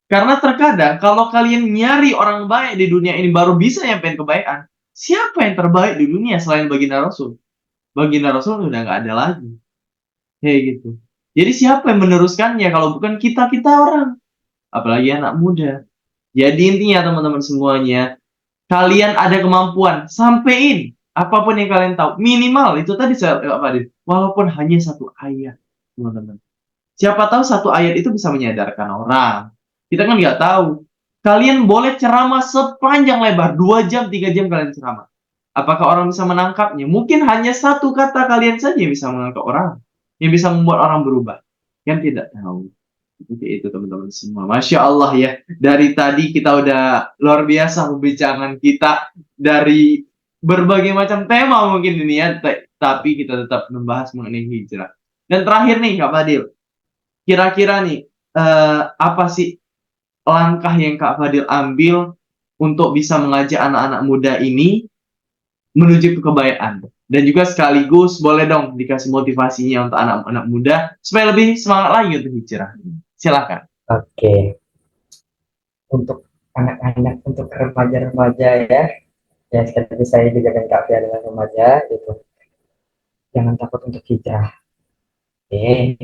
Karena terkadang kalau kalian nyari orang baik di dunia ini baru bisa nyampein kebaikan, siapa yang terbaik di dunia selain baginda Rasul? Baginda Rasul udah nggak ada lagi. Kayak gitu. Jadi siapa yang meneruskannya kalau bukan kita-kita orang, apalagi anak muda. Jadi intinya teman-teman semuanya, kalian ada kemampuan, sampein apapun yang kalian tahu. Minimal itu tadi saya apa Adit? Walaupun hanya satu ayat, teman-teman. Siapa tahu satu ayat itu bisa menyadarkan orang. Kita kan nggak tahu. Kalian boleh ceramah sepanjang lebar, 2 jam, 3 jam kalian ceramah. Apakah orang bisa menangkapnya? Mungkin hanya satu kata kalian saja yang bisa menangkap orang. Yang bisa membuat orang berubah. Kan tidak tahu. Seperti itu teman-teman semua. Masya Allah ya. Dari tadi kita udah luar biasa pembicaraan kita. Dari berbagai macam tema mungkin ini ya. Tapi kita tetap membahas mengenai hijrah. Dan terakhir nih Kak Fadil. Kira-kira nih, apa sih langkah yang Kak Fadil ambil untuk bisa mengajak anak-anak muda ini menuju kekebayaan? Dan juga sekaligus boleh dong dikasih motivasinya untuk anak-anak muda supaya lebih semangat lagi untuk hijrah. Silakan. Oke, untuk anak-anak, untuk remaja-remaja ya, ya seperti saya juga kan Kak Fia adalah remaja gitu. Jangan takut untuk hijrah. Oke,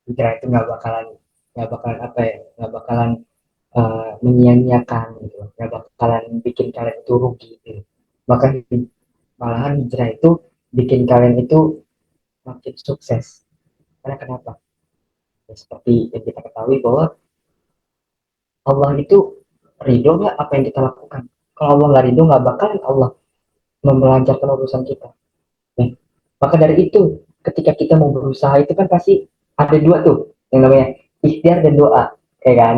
hijrah itu nggak bakalan apa ya, nggak bakalan menyia-nyiakan gitu, nggak bakalan bikin kalian itu rugi gitu. Bahkan malahan hijrah itu bikin kalian itu makin sukses. Karena kenapa? Ya, seperti yang kita ketahui bahwa Allah itu ridho nggak apa yang kita lakukan. Kalau Allah nggak ridho, nggak bakal Allah memelancarkan urusan kita. Ya. Maka dari itu, ketika kita mau berusaha itu kan pasti ada dua tuh, yang namanya ikhtiar dan doa, ya kan?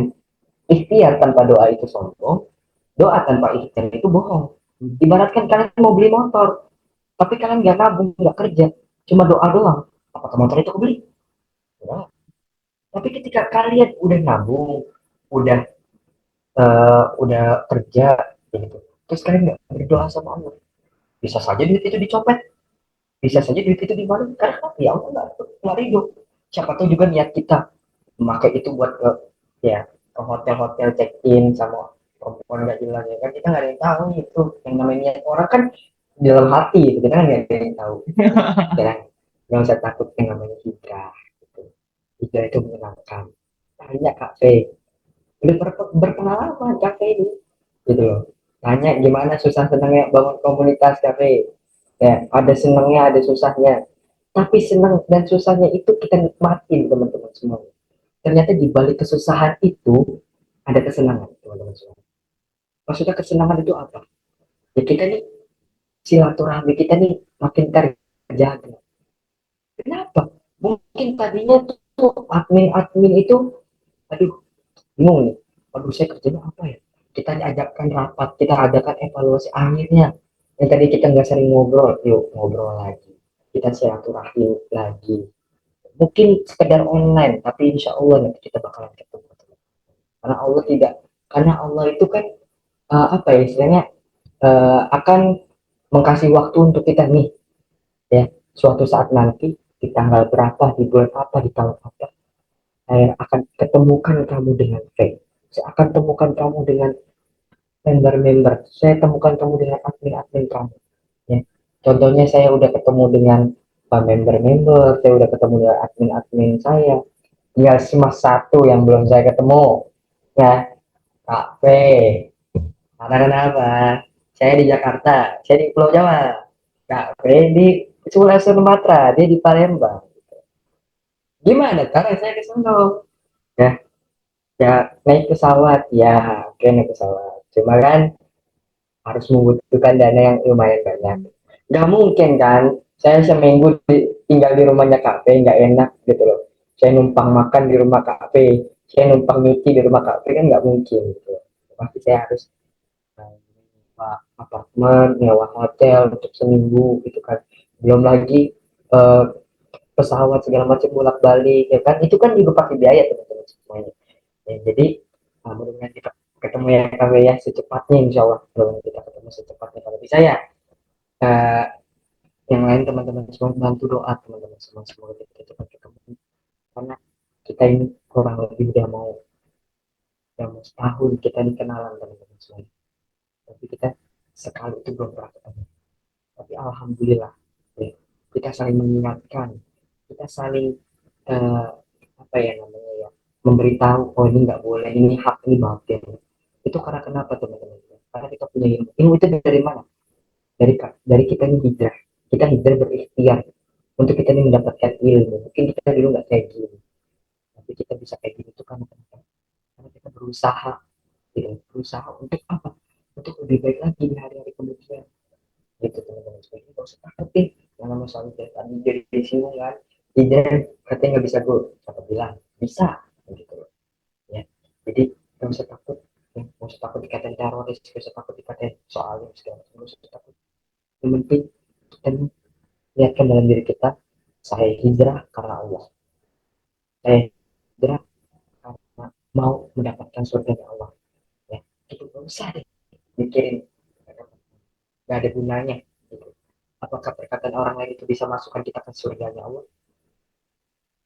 Ikhtiar tanpa doa itu sombong, doa tanpa ikhtiar itu bohong. Ibaratkan kalian mau beli motor, tapi kalian nggak nabung, nggak kerja, cuma doa doang, apakah motor itu kebeli? Ya. Tapi ketika kalian udah nabung, udah udah kerja, gitu, terus kalian nggak berdoa sama Allah, bisa saja duit itu dicopet, bisa saja duit itu dimaling, karena ya Allah nggak ridho. Siapa tahu juga niat kita memakai itu buat ya ke hotel-hotel check in sama perempuan nggak jelas, ya kan kita nggak ada yang tahu itu. Yang namanya niat orang kan di dalam hati gitu, kita kan nggak ada yang tahu. Ya, nggak usah takut yang namanya hijrah gitu. Hijrah itu menyenangkan. Tanya Kak Fe, udah berpengalaman Kak Fe ini gitu loh. Tanya gimana susah senangnya bangun komunitas Kak Fe. Ya, ada senangnya ada susahnya, tapi senang dan susahnya itu kita nikmatin teman-teman semua. Ternyata di balik kesusahan itu ada kesenangan, teman-teman semua. Maksudnya kesenangan itu apa? Ya kita nih, silaturahmi kita nih makin terjaga. Kenapa? Mungkin tadinya tuh admin-admin itu, aduh, bingung nih. Aduh, saya kerjanya apa ya? Kita diajakkan rapat, kita adakan evaluasi. Akhirnya, yang tadi kita nggak sering ngobrol, yuk ngobrol lagi. Kita silaturahmi lagi. Mungkin sekedar online, tapi insya Allah nanti kita bakalan ketemu. Karena Allah tidak, karena Allah itu kan apa ya istilahnya, akan mengkasih waktu untuk kita nih, ya, suatu saat nanti di tanggal berapa, di bulan apa, di tahun apa, saya akan ketemukan kamu dengan faith, saya akan temukan kamu dengan member-member, saya temukan kamu dengan admin-admin kamu, ya. Contohnya saya udah ketemu dengan member-member, saya udah ketemu dengan admin-admin saya, tinggal cuma satu yang belum saya ketemu, ya, Kak P. Karena kenapa? Saya di Jakarta, saya di Pulau Jawa. Kak P di Sulawesi Sumatera, dia di Palembang. Gimana cara saya ke sana? Ya, ya naik pesawat, ya, oke naik pesawat. Cuma kan harus membutuhkan dana yang lumayan banyak. Gak mungkin kan, saya seminggu tinggal di rumahnya Kak P, nggak enak gitu loh. Saya numpang makan di rumah Kak P, saya numpang nyuci di rumah Kak P, kan nggak mungkin gitu. Pasti saya harus nyewa apartemen, nyewa hotel untuk seminggu gitu kan. Belum lagi eh, pesawat segala macam bolak-balik ya kan. Itu kan juga pakai biaya teman-teman semuanya. Ya, jadi mudah-mudahan kita ketemu ya kami ya secepatnya insya Allah. Mudah-mudahan kita ketemu secepatnya kalau bisa ya. Eh, yang lain teman-teman semua bantu doa teman-teman semua, semoga kita cepat ketemu. Karena kita ini kurang lebih udah mau setahun kita dikenalan teman-teman semua. Tapi kita sekali itu belum pernah ketemu. Tapi alhamdulillah ya, kita saling mengingatkan, kita saling eh, apa ya namanya ya, memberitahu oh ini nggak boleh, ini hak, ini batil. Itu karena kenapa teman-teman? Karena kita punya ilmu. Ilmu itu dari mana? Dari kita ini hijrah. Kita hijrah berikhtiar untuk kita ini mendapatkan ilmu. Mungkin kita dulu nggak kayak gini, tapi kita bisa kayak gini itu karena kenapa? Karena kita berusaha, gitu. Berusaha untuk apa? Untuk lebih baik lagi di hari-hari kemudian. Gitu teman-teman. Jadi nggak usah takut deh. Yang nama soal hijrah tadi jadi disinggung kan. Hijrah katanya nggak bisa gue. Siapa bilang? Bisa. Gitu. Ya. Jadi nggak usah takut. Ya, nggak usah takut dikatain teroris, nggak usah takut dikatain soalnya segala macam, nggak usah takut. Yang penting kita lihatkan dalam diri kita, saya hijrah karena Allah, saya hijrah karena mau mendapatkan surga Allah. Ya, itu nggak usah deh mikirin, nggak ada gunanya. Gitu. Apakah perkataan orang lain itu bisa masukkan kita ke surganya Allah?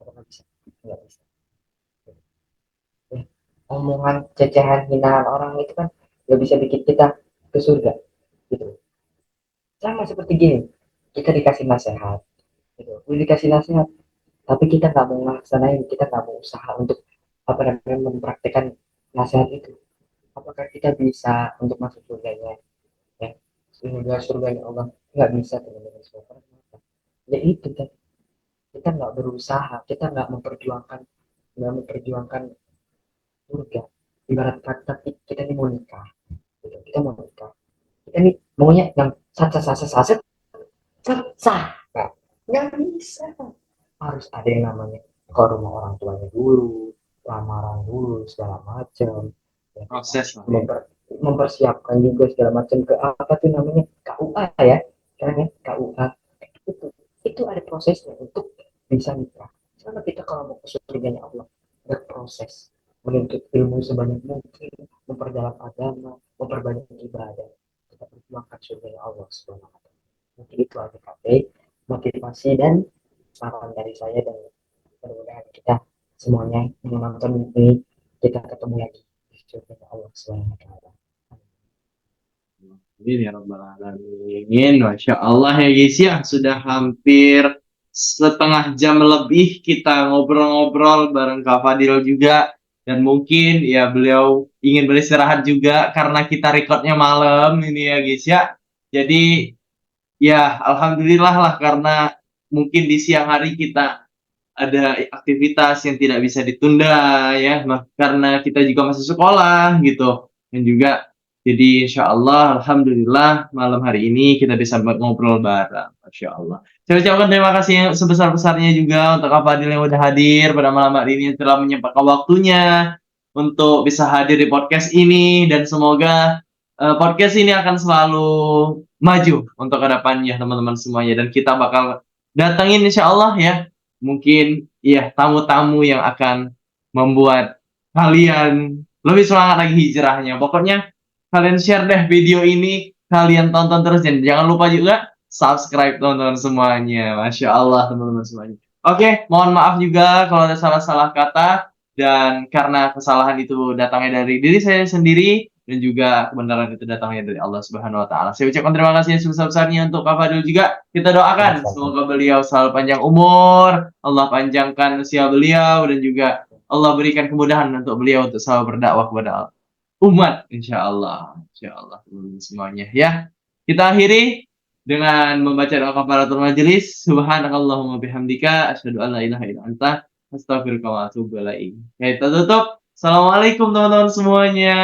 Nggak bisa, nggak bisa. Ya. Omongan, cecehan, hinaan orang itu kan nggak bisa bikin kita ke surga. Gitu. Sama seperti gini, kita dikasih nasihat, gitu. Udah dikasih nasihat, tapi kita nggak mau ngelaksanain, kita nggak mau usaha untuk apa namanya mempraktekkan nasihat itu. Apakah kita bisa untuk masuk surganya, ya surganya Allah? Nggak bisa teman-teman semua. Kenapa? Ya itu kan, kita nggak berusaha, kita nggak memperjuangkan surga. Ibarat kata kita ini mau nikah, gitu. Kita mau nikah, kita ini maunya yang sah sah sah sah sah sah, nah, nggak bisa. Harus ada yang namanya ke rumah orang tuanya dulu, lamaran dulu segala macam, ya, Proses lah. mempersiapkan juga segala macam ke apa tuh namanya KUA ya, kan ya KUA itu itu ada prosesnya untuk bisa nikah. Sama kita kalau mau ke surganya Allah berproses, menuntut ilmu sebanyak mungkin, memperdalam agama, memperbanyak ibadah, kita berjuangkan surganya Allah subhanahu wa ta'ala. Mungkin itu aja motivasi dan saran dari saya, dan mudah-mudahan kita semuanya yang menonton ini kita ketemu lagi di surga Allah Subhanahu wa taala. Amin ya rabbal alamin. Masya Allah ya guys ya, sudah hampir setengah jam lebih kita ngobrol-ngobrol bareng Kak Fadil juga. Dan mungkin ya beliau ingin beristirahat juga karena kita recordnya malam ini ya guys ya. Jadi ya alhamdulillah lah karena mungkin di siang hari kita ada aktivitas yang tidak bisa ditunda ya karena kita juga masih sekolah gitu dan juga jadi insya Allah alhamdulillah malam hari ini kita bisa ngobrol bareng masya Allah. Saya ucapkan terima kasih yang sebesar-besarnya juga untuk Kak Fadil yang udah hadir pada malam hari ini telah menyempatkan waktunya untuk bisa hadir di podcast ini dan semoga podcast ini akan selalu maju untuk kedepannya teman-teman semuanya dan kita bakal datangin insya Allah ya mungkin ya tamu-tamu yang akan membuat kalian lebih semangat lagi hijrahnya. Pokoknya kalian share deh video ini, kalian tonton terus dan jangan lupa juga subscribe teman-teman semuanya. Masya Allah teman-teman semuanya. Oke, mohon maaf juga kalau ada salah-salah kata dan karena kesalahan itu datangnya dari diri saya sendiri dan juga kebenaran itu datangnya dari Allah Subhanahu wa taala. Saya ucapkan terima kasih yang sebesar-besarnya untuk Kak Fadil juga. Kita doakan semoga beliau selalu panjang umur, Allah panjangkan usia beliau dan juga Allah berikan kemudahan untuk beliau untuk selalu berdakwah kepada umat insya Allah semuanya ya. Kita akhiri dengan membaca doa kafaratul majelis. Subhanakallahumma bihamdika asyhadu an la ilaha illa anta astaghfiruka wa atubu ilaik. Ya, kita tutup. Assalamualaikum teman-teman semuanya.